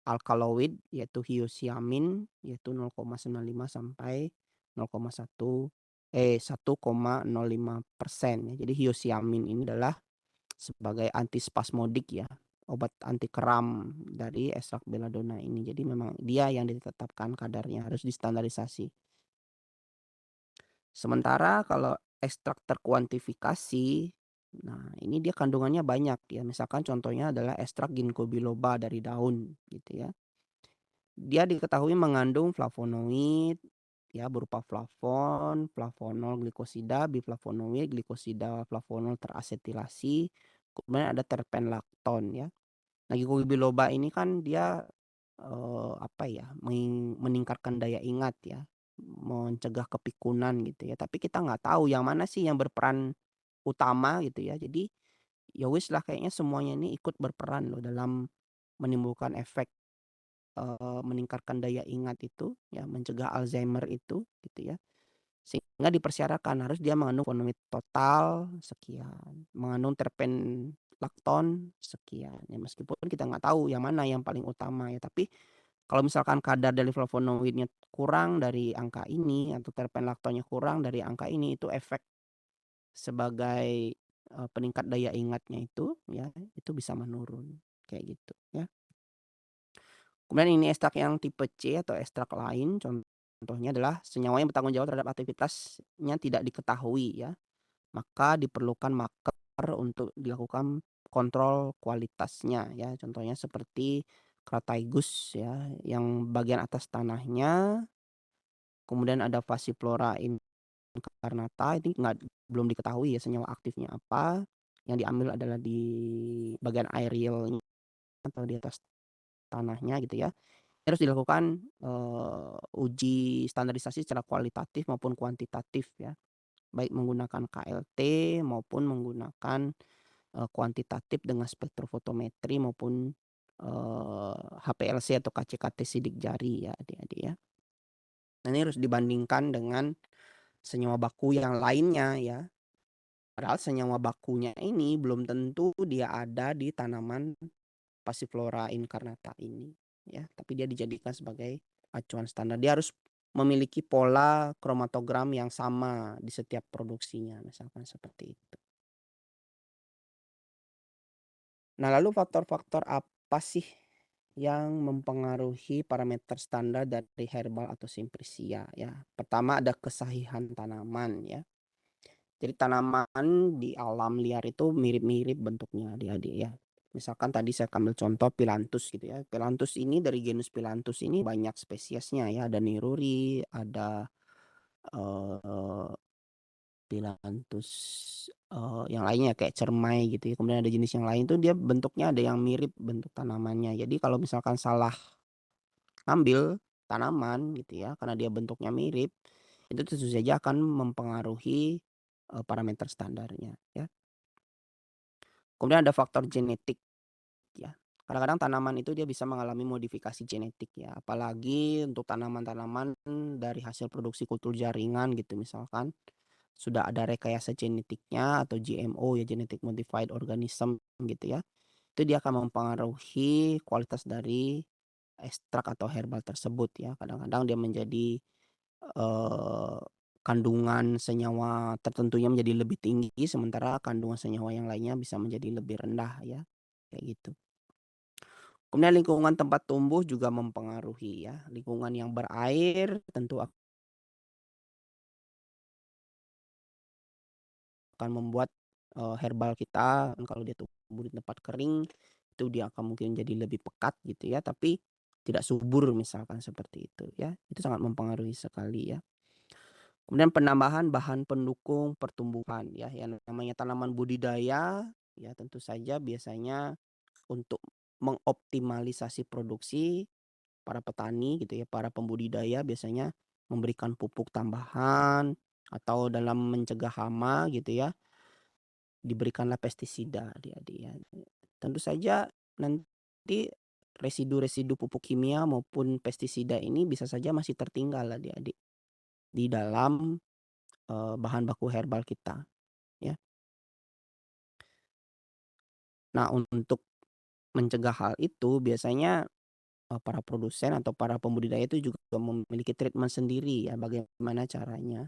alkaloid yaitu hiosiamin yaitu 0,95 sampai 1,05% ya. Jadi hiosiamin ini adalah sebagai antispasmodik ya, obat anti kram dari ekstrak belladonna ini. Jadi memang dia yang ditetapkan kadarnya, harus distandarisasi. Sementara kalau ekstrak terkuantifikasi, nah ini dia kandungannya banyak ya. Misalkan contohnya adalah ekstrak ginkgo biloba dari daun gitu ya. Dia diketahui mengandung flavonoid ya, berupa flavon, flavonol glikosida, biflavonoid, glikosida flavonol terasetilasi, kemudian ada terpen lakton ya. Nah, ginkgo biloba ini kan dia apa ya, meningkatkan daya ingat ya, mencegah kepikunan gitu ya. Tapi kita nggak tahu yang mana sih yang berperan utama gitu ya. Jadi ya wis lah, kayaknya semuanya ini ikut berperan loh dalam menimbulkan efek meningkatkan daya ingat itu ya, mencegah Alzheimer itu gitu ya. Sehingga dipersyaratkan harus dia mengandung flavonoid total sekian, mengandung terpen lakton sekian ya, meskipun kita nggak tahu yang mana yang paling utama ya. Tapi kalau misalkan kadar dari flavonoidnya kurang dari angka ini atau terpen laktonnya kurang dari angka ini, itu efek sebagai peningkat daya ingatnya itu ya, itu bisa menurun kayak gitu ya. Kemudian ini ekstrak yang tipe C atau ekstrak lain, contohnya adalah senyawa yang bertanggung jawab terhadap aktivitasnya tidak diketahui ya. Maka diperlukan marker untuk dilakukan kontrol kualitasnya ya. Contohnya seperti Crataegus ya, yang bagian atas tanahnya. Kemudian ada Passiflora incarnata, ini belum diketahui ya senyawa aktifnya apa. Yang diambil adalah di bagian aerialnya atau di atas tanahnya gitu ya. Harus dilakukan uji standarisasi secara kualitatif maupun kuantitatif ya, baik menggunakan KLT maupun menggunakan kuantitatif dengan spektrofotometri maupun HPLC atau KCKT sidik jari ya adik-adik ya. Nah, ini harus dibandingkan dengan senyawa baku yang lainnya ya. Padahal senyawa bakunya ini belum tentu dia ada di tanaman Passiflora incarnata ini ya, tapi dia dijadikan sebagai acuan standar. Dia harus memiliki pola kromatogram yang sama di setiap produksinya, misalkan seperti itu. Nah, lalu faktor-faktor apa sih yang mempengaruhi parameter standar dari herbal atau simplisia ya? Pertama ada kesahihan tanaman ya. Jadi tanaman di alam liar itu mirip-mirip bentuknya adik-adik ya. Misalkan tadi saya ambil contoh Phyllanthus gitu ya. Phyllanthus ini dari genus Phyllanthus ini banyak spesiesnya ya. Ada niruri, ada Phyllanthus yang lainnya kayak cermai gitu ya. Kemudian ada jenis yang lain tuh dia bentuknya ada yang mirip bentuk tanamannya. Jadi kalau misalkan salah ambil tanaman gitu ya, karena dia bentuknya mirip, itu tentu saja akan mempengaruhi parameter standarnya ya. Kemudian ada faktor genetik ya. Kadang-kadang tanaman itu dia bisa mengalami modifikasi genetik ya, apalagi untuk tanaman-tanaman dari hasil produksi kultur jaringan gitu misalkan, sudah ada rekayasa genetiknya atau GMO ya, genetic modified organism gitu ya. Itu dia akan mempengaruhi kualitas dari ekstrak atau herbal tersebut ya. Kadang-kadang dia menjadi kandungan senyawa tertentunya menjadi lebih tinggi, sementara kandungan senyawa yang lainnya bisa menjadi lebih rendah ya, kayak gitu. Kemudian lingkungan tempat tumbuh juga mempengaruhi ya. Lingkungan yang berair tentu akan membuat herbal kita kalau dia tumbuh di tempat kering itu dia akan mungkin jadi lebih pekat gitu ya, tapi tidak subur misalkan seperti itu ya. Itu sangat mempengaruhi sekali ya. Kemudian penambahan bahan pendukung pertumbuhan ya, yang namanya tanaman budidaya ya tentu saja biasanya untuk mengoptimalisasi produksi, para petani gitu ya, para pembudidaya biasanya memberikan pupuk tambahan atau dalam mencegah hama gitu ya, diberikanlah pestisida adik-adik ya. Tentu saja nanti residu-residu pupuk kimia maupun pestisida ini bisa saja masih tertinggal adik-adik di dalam, bahan baku herbal kita ya. Nah, untuk mencegah hal itu biasanya, para produsen atau para pembudidaya itu juga memiliki treatment sendiri ya, bagaimana caranya,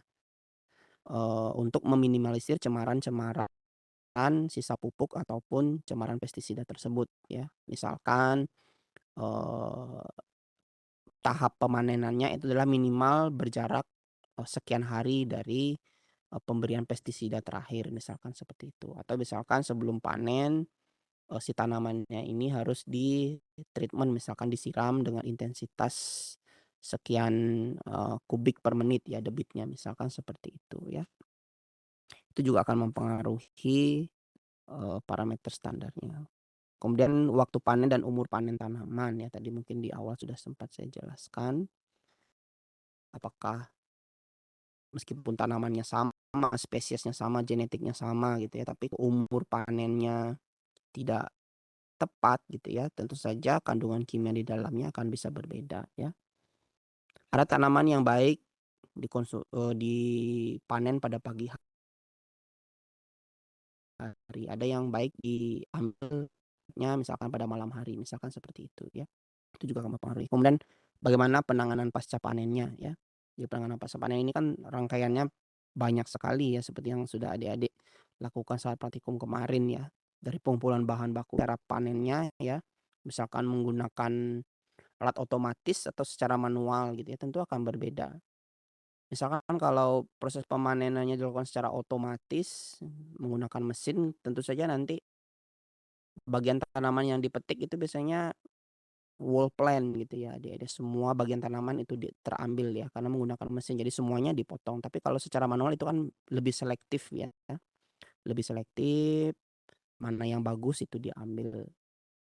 untuk meminimalisir cemaran-cemaran sisa pupuk ataupun cemaran pestisida tersebut ya. Misalkan, eee, tahap pemanenannya itu adalah minimal berjarak, sekian hari dari, pemberian pestisida terakhir misalkan seperti itu. Atau misalkan sebelum panen, si tanamannya ini harus di-treatment misalkan disiram dengan intensitas sekian, kubik per menit ya debitnya misalkan seperti itu ya. Itu juga akan mempengaruhi, parameter standarnya. Kemudian waktu panen dan umur panen tanaman ya, tadi mungkin di awal sudah sempat saya jelaskan. Apakah meskipun tanamannya sama, spesiesnya sama, genetiknya sama gitu ya, tapi umur panennya tidak tepat gitu ya, tentu saja kandungan kimia di dalamnya akan bisa berbeda ya. Ada tanaman yang baik dipanen pada pagi hari, ada yang baik diambilnya misalkan pada malam hari, misalkan seperti itu ya. Itu juga akan mempengaruhi. Kemudian bagaimana penanganan pasca panennya ya. Di penanganan pasca panen ini kan rangkaiannya banyak sekali ya, seperti yang sudah adik-adik lakukan saat praktikum kemarin ya. Dari pengumpulan bahan baku, cara panennya ya, misalkan menggunakan alat otomatis atau secara manual gitu ya, tentu akan berbeda. Misalkan kalau proses pemanenannya dilakukan secara otomatis menggunakan mesin, tentu saja nanti bagian tanaman yang dipetik itu biasanya whole plant gitu ya, adik-adik. Semua bagian tanaman itu terambil ya, karena menggunakan mesin, jadi semuanya dipotong. Tapi kalau secara manual itu kan lebih selektif ya, lebih selektif, mana yang bagus itu diambil,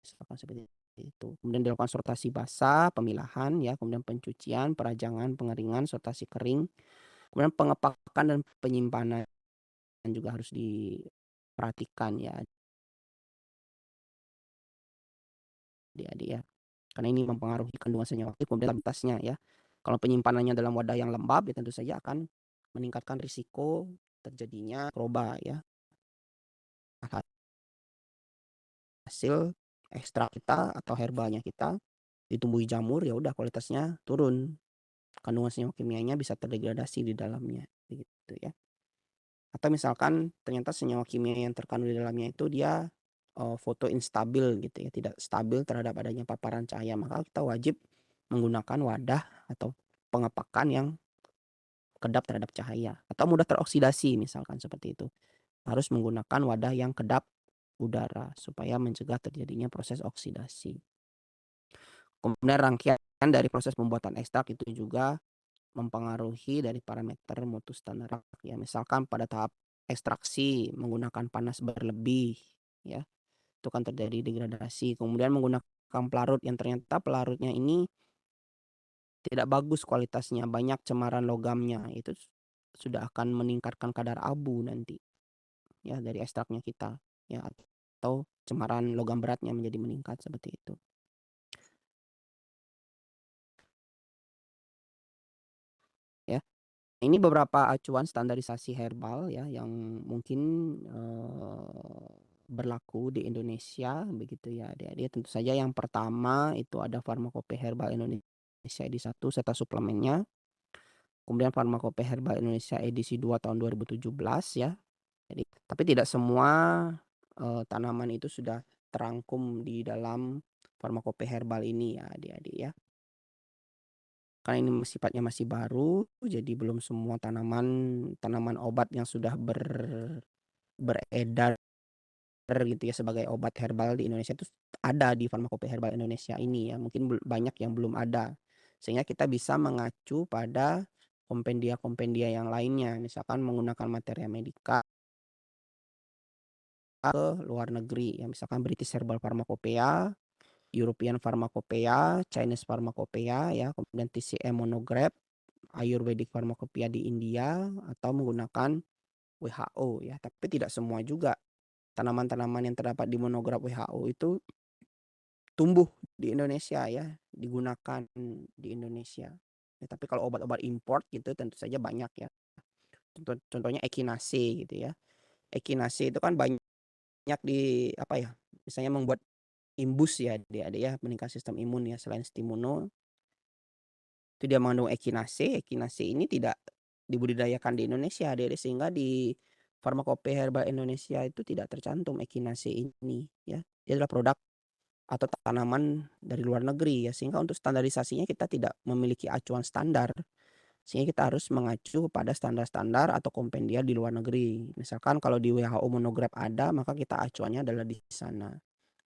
misalkan seperti itu. Kemudian dilakukan sortasi basah, pemilahan ya, kemudian pencucian, perajangan, pengeringan, sortasi kering, kemudian pengepakan dan penyimpanan juga harus diperhatikan ya, adik-adik ya. Karena ini mempengaruhi kandungan senyawa aktif, kemudian stabilitasnya ya. Kalau penyimpanannya dalam wadah yang lembab ya tentu saja akan meningkatkan risiko terjadinya mikroba ya. Hasil ekstrak kita atau herbalnya kita ditumbuhi jamur, ya udah kualitasnya turun. Kandungan senyawa kimianya bisa terdegradasi di dalamnya gitu ya. Atau misalkan ternyata senyawa kimia yang terkandung di dalamnya itu dia, foto instabil gitu ya, tidak stabil terhadap adanya paparan cahaya, maka kita wajib menggunakan wadah atau pengepakan yang kedap terhadap cahaya atau mudah teroksidasi misalkan seperti itu. Harus menggunakan wadah yang kedap udara supaya mencegah terjadinya proses oksidasi. Kemudian rangkaian dari proses pembuatan ekstrak itu juga mempengaruhi dari parameter mutu standar ya. Misalkan pada tahap ekstraksi menggunakan panas berlebih ya, itu kan terjadi degradasi. Kemudian menggunakan pelarut yang ternyata pelarutnya ini tidak bagus kualitasnya, banyak cemaran logamnya, itu sudah akan meningkatkan kadar abu nanti ya dari ekstraknya kita ya, atau cemaran logam beratnya menjadi meningkat seperti itu. Ya. Ini beberapa acuan standarisasi herbal ya yang mungkin, berlaku di Indonesia begitu ya adik-adik. Tentu saja yang pertama itu ada Farmakope Herbal Indonesia edisi 1 serta suplemennya. Kemudian Farmakope Herbal Indonesia edisi 2 tahun 2017 ya. Jadi tapi tidak semua, tanaman itu sudah terangkum di dalam Farmakope Herbal ini ya adik-adik ya. Karena ini sifatnya masih baru, jadi belum semua tanaman obat yang sudah beredar gitu ya sebagai obat herbal di Indonesia itu ada di Farmakope Herbal Indonesia ini ya, mungkin banyak yang belum ada. Sehingga kita bisa mengacu pada kompendia-kompendia yang lainnya, misalkan menggunakan Materia Medica ke luar negeri ya, misalkan British Herbal Pharmacopoeia European Pharmacopoeia, Chinese Pharmacopoeia ya, kemudian TCM Monograph, Ayurvedic Pharmacopoeia di India, atau menggunakan WHO ya. Tapi tidak semua juga tanaman-tanaman yang terdapat di monograf WHO itu tumbuh di Indonesia ya, digunakan di Indonesia. Ya, tapi kalau obat-obat import gitu tentu saja banyak ya. Contohnya Echinacea gitu ya. Echinacea itu kan banyak di apa ya? Misalnya membuat imbus ya dia ya, meningkatkan sistem imun ya, selain Stimuno. Itu dia mengandung Echinacea. Echinacea ini tidak dibudidayakan di Indonesia sehingga di Farmakopoeia Herbal Indonesia itu tidak tercantum Echinacea ini ya. Dia adalah produk atau tanaman dari luar negeri ya, sehingga untuk standarisasinya kita tidak memiliki acuan standar. Sehingga kita harus mengacu pada standar-standar atau kompendia di luar negeri. Misalkan kalau di WHO Monograph ada, maka kita acuannya adalah di sana.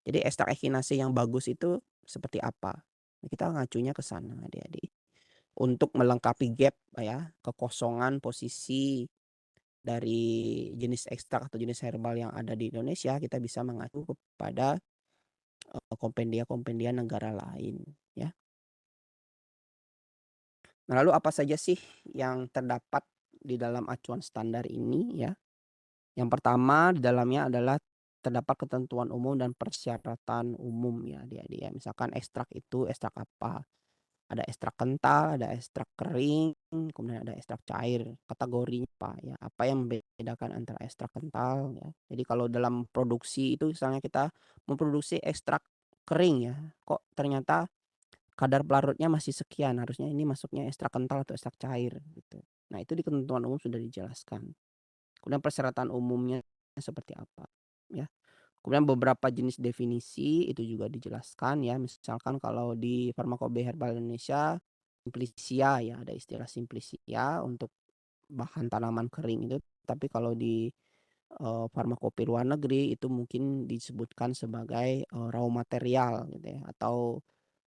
Jadi ekstrak Echinacea yang bagus itu seperti apa? Kita ngacunya ke sana adik-adik. Untuk melengkapi gap ya, kekosongan posisi dari jenis ekstrak atau jenis herbal yang ada di Indonesia, kita bisa mengacu kepada kompendia-kompendia negara lain ya. Nah, lalu apa saja sih yang terdapat di dalam acuan standar ini ya? Yang pertama di dalamnya adalah terdapat ketentuan umum dan persyaratan umum ya adik-adik ya. Misalkan ekstrak itu ekstrak apa? Ada ekstrak kental, ada ekstrak kering, kemudian ada ekstrak cair. Kategorinya apa ya? Apa yang membedakan antara ekstrak kental ya? Jadi kalau dalam produksi itu misalnya kita memproduksi ekstrak kering ya, kok ternyata kadar pelarutnya masih sekian, harusnya ini masuknya ekstrak kental atau ekstrak cair gitu. Nah, itu di ketentuan umum sudah dijelaskan. Kemudian persyaratan umumnya seperti apa ya. Kemudian beberapa jenis definisi itu juga dijelaskan ya. Misalkan kalau di Farmakopoeia Herbal Indonesia Simplicia ya, ada istilah Simplicia untuk bahan tanaman kering itu. Tapi kalau di farmakopoeia luar negeri itu mungkin disebutkan sebagai raw material gitu ya, atau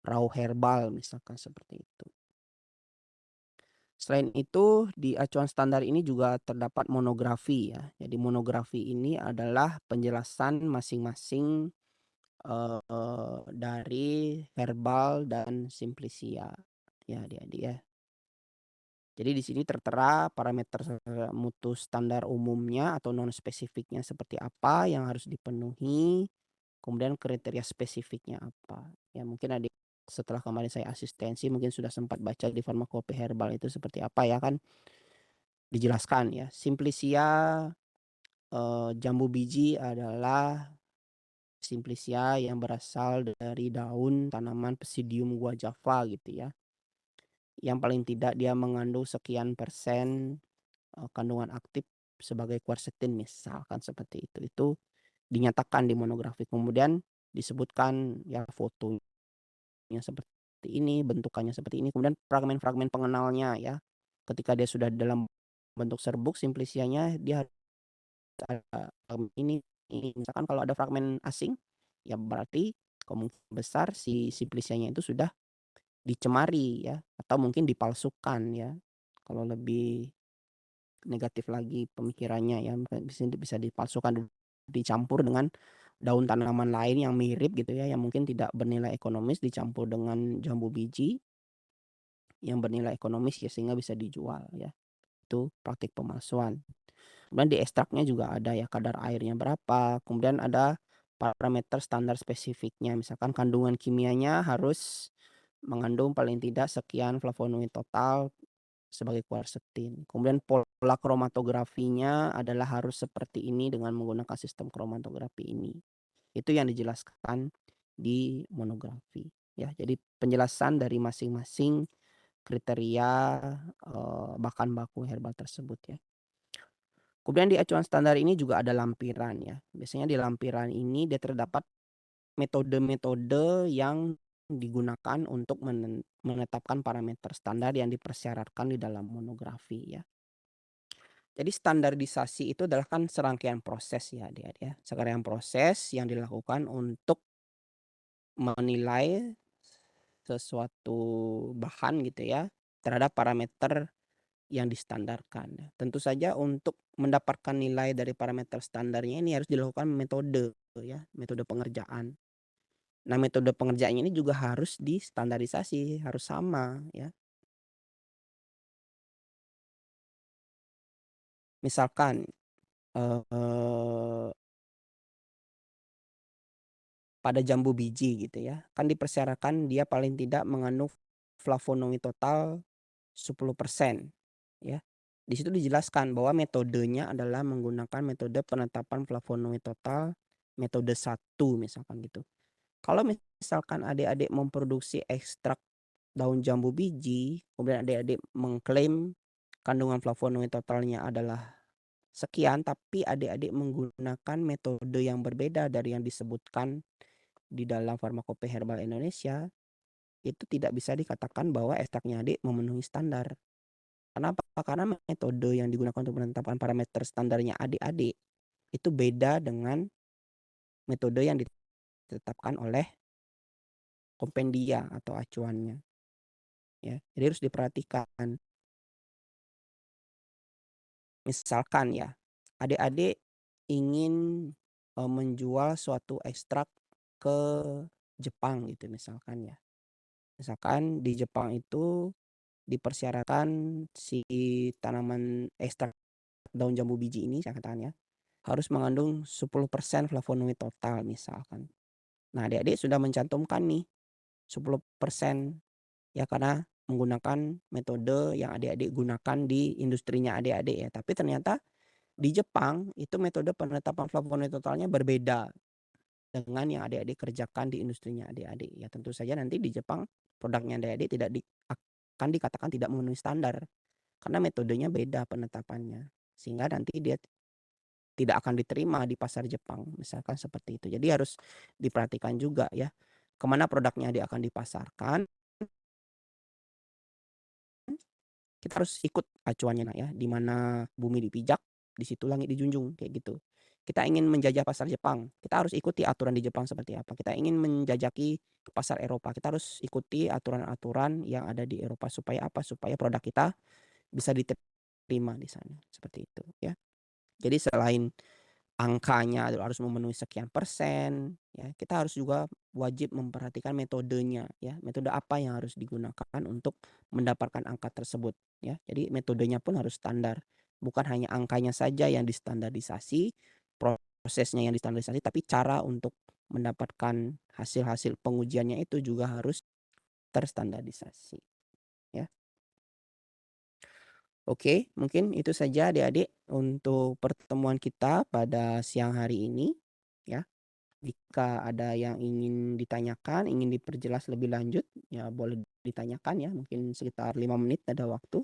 raw herbal misalkan seperti itu. Selain itu di acuan standar ini juga terdapat monografi ya. Jadi monografi ini adalah penjelasan masing-masing dari herbal dan Simplicia ya adik-adik ya. Jadi di sini tertera parameter mutu standar umumnya atau non spesifiknya seperti apa yang harus dipenuhi, kemudian kriteria spesifiknya apa. Ya mungkin adik setelah kemarin saya asistensi mungkin sudah sempat baca di Farmakopoeia Herbal itu seperti apa ya kan dijelaskan ya. Simplicia jambu biji adalah Simplicia yang berasal dari daun tanaman Psidium guajava gitu ya. Yang paling tidak dia mengandung sekian persen kandungan aktif sebagai quercetin misalkan seperti itu. Itu dinyatakan di monografi. Kemudian disebutkan ya fotonya seperti ini, bentukannya seperti ini, kemudian fragmen-fragmen pengenalnya ya. Ketika dia sudah dalam bentuk serbuk Simplicianya dia ada ini misalkan kalau ada fragmen asing ya berarti kemungkinan besar si Simplicianya itu sudah dicemari ya atau mungkin dipalsukan ya. Kalau lebih negatif lagi pemikirannya ya bisa dipalsukan, dicampur dengan daun tanaman lain yang mirip gitu ya, yang mungkin tidak bernilai ekonomis dicampur dengan jambu biji yang bernilai ekonomis ya sehingga bisa dijual ya. Itu praktik pemalsuan. Kemudian di ekstraknya juga ada ya kadar airnya berapa, kemudian ada parameter standar spesifiknya, misalkan kandungan kimianya harus mengandung paling tidak sekian flavonoid total sebagai quercetin. Kemudian pola kromatografinya adalah harus seperti ini dengan menggunakan sistem kromatografi ini. Itu yang dijelaskan di monografi ya. Jadi penjelasan dari masing-masing kriteria bahan baku herbal tersebut ya. Kemudian di acuan standar ini juga ada lampiran ya. Biasanya di lampiran ini dia terdapat metode-metode yang digunakan untuk menetapkan parameter standar yang dipersyaratkan di dalam monografi ya. Jadi standarisasi itu adalah kan serangkaian proses ya adik-adik ya. Serangkaian proses yang dilakukan untuk menilai sesuatu bahan gitu ya terhadap parameter yang distandarkan. Tentu saja untuk mendapatkan nilai dari parameter standarnya ini harus dilakukan metode ya, metode pengerjaan. Nah, metode pengerjaannya ini juga harus distandarisasi, harus sama ya. Misalkan pada jambu biji gitu ya, kan dipersyaratkan dia paling tidak mengandung flavonoid total 10% ya. Di situ dijelaskan bahwa metodenya adalah menggunakan metode penetapan flavonoid total metode 1 misalkan gitu. Kalau misalkan adik-adik memproduksi ekstrak daun jambu biji, kemudian adik-adik mengklaim kandungan flavonoid totalnya adalah sekian, tapi adik-adik menggunakan metode yang berbeda dari yang disebutkan di dalam Farmakope Herbal Indonesia, itu tidak bisa dikatakan bahwa ekstraknya adik memenuhi standar. Kenapa? Karena metode yang digunakan untuk penetapan parameter standarnya adik-adik itu beda dengan metode yang ditetapkan oleh kompendia atau acuannya. Ya, jadi harus diperhatikan. Misalkan ya, adik-adik ingin menjual suatu ekstrak ke Jepang gitu misalkan ya. Misalkan di Jepang itu dipersyaratkan si tanaman ekstrak daun jambu biji ini saya katakan ya, harus mengandung 10% flavonoid total misalkan. Nah, adik-adik sudah mencantumkan nih 10% ya karena menggunakan metode yang adik-adik gunakan di industrinya adik-adik ya. Tapi ternyata di Jepang itu metode penetapan flavonoid totalnya berbeda dengan yang adik-adik kerjakan di industrinya adik-adik. Ya tentu saja nanti di Jepang produknya adik-adik tidak akan dikatakan tidak memenuhi standar karena metodenya beda penetapannya. Sehingga nanti dia tidak akan diterima di pasar Jepang, misalkan seperti itu. Jadi harus diperhatikan juga ya, kemana produknya adik akan dipasarkan. Kita harus ikut acuannya ya, di mana bumi dipijak, di situ langit dijunjung kayak gitu. Kita ingin menjajah pasar Jepang, kita harus ikuti aturan di Jepang seperti apa. Kita ingin menjajaki pasar Eropa, kita harus ikuti aturan-aturan yang ada di Eropa supaya apa? Supaya produk kita bisa diterima di sana, seperti itu ya. Jadi selain angkanya harus memenuhi sekian persen ya, kita harus juga wajib memperhatikan metodenya ya, metode apa yang harus digunakan untuk mendapatkan angka tersebut ya. Jadi metodenya pun harus standar, bukan hanya angkanya saja yang distandarisasi, prosesnya yang distandarisasi, tapi cara untuk mendapatkan hasil-hasil pengujiannya itu juga harus terstandarisasi ya. Oke, mungkin itu saja adik-adik untuk pertemuan kita pada siang hari ini ya. Jika ada yang ingin ditanyakan, ingin diperjelas lebih lanjut, ya boleh ditanyakan ya, mungkin sekitar 5 menit ada waktu.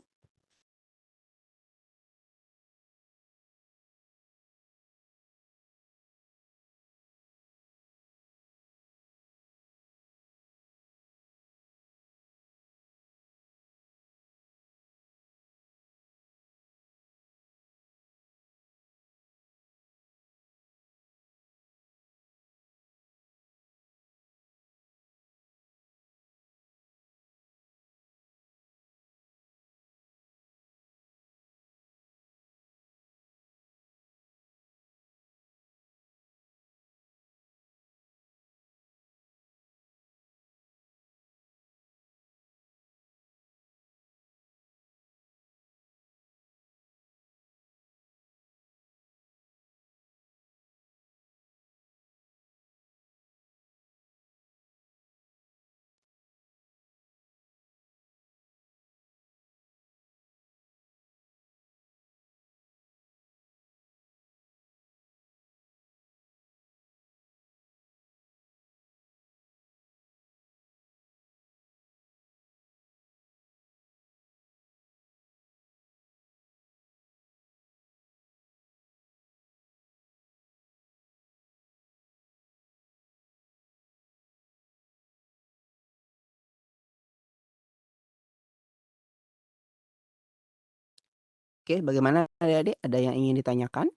Oke, bagaimana adik-adik? Ada yang ingin ditanyakan?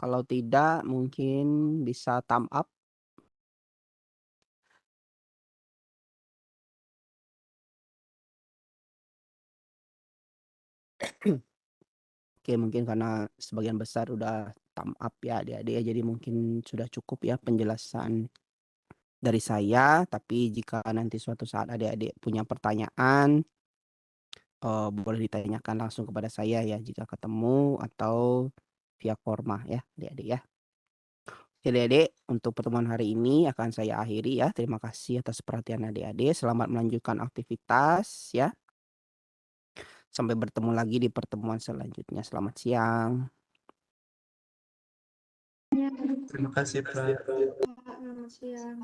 Kalau tidak, mungkin bisa thumb up. Oke, mungkin karena sebagian besar udah thumb up ya adik-adik ya, jadi mungkin sudah cukup ya penjelasan dari saya, tapi jika nanti suatu saat adik-adik punya pertanyaan, boleh ditanyakan langsung kepada saya ya jika ketemu atau via Korma ya, adik-adik ya. Oke adik-adik, untuk pertemuan hari ini akan saya akhiri ya. Terima kasih atas perhatian adik-adik. Selamat melanjutkan aktivitas ya. Sampai bertemu lagi di pertemuan selanjutnya. Selamat siang. Terima kasih, Pak. Selamat siang.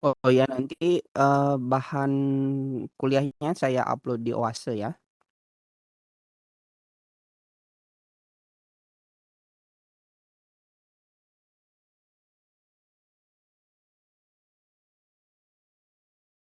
Oh ya nanti bahan kuliahnya saya upload di Oase ya.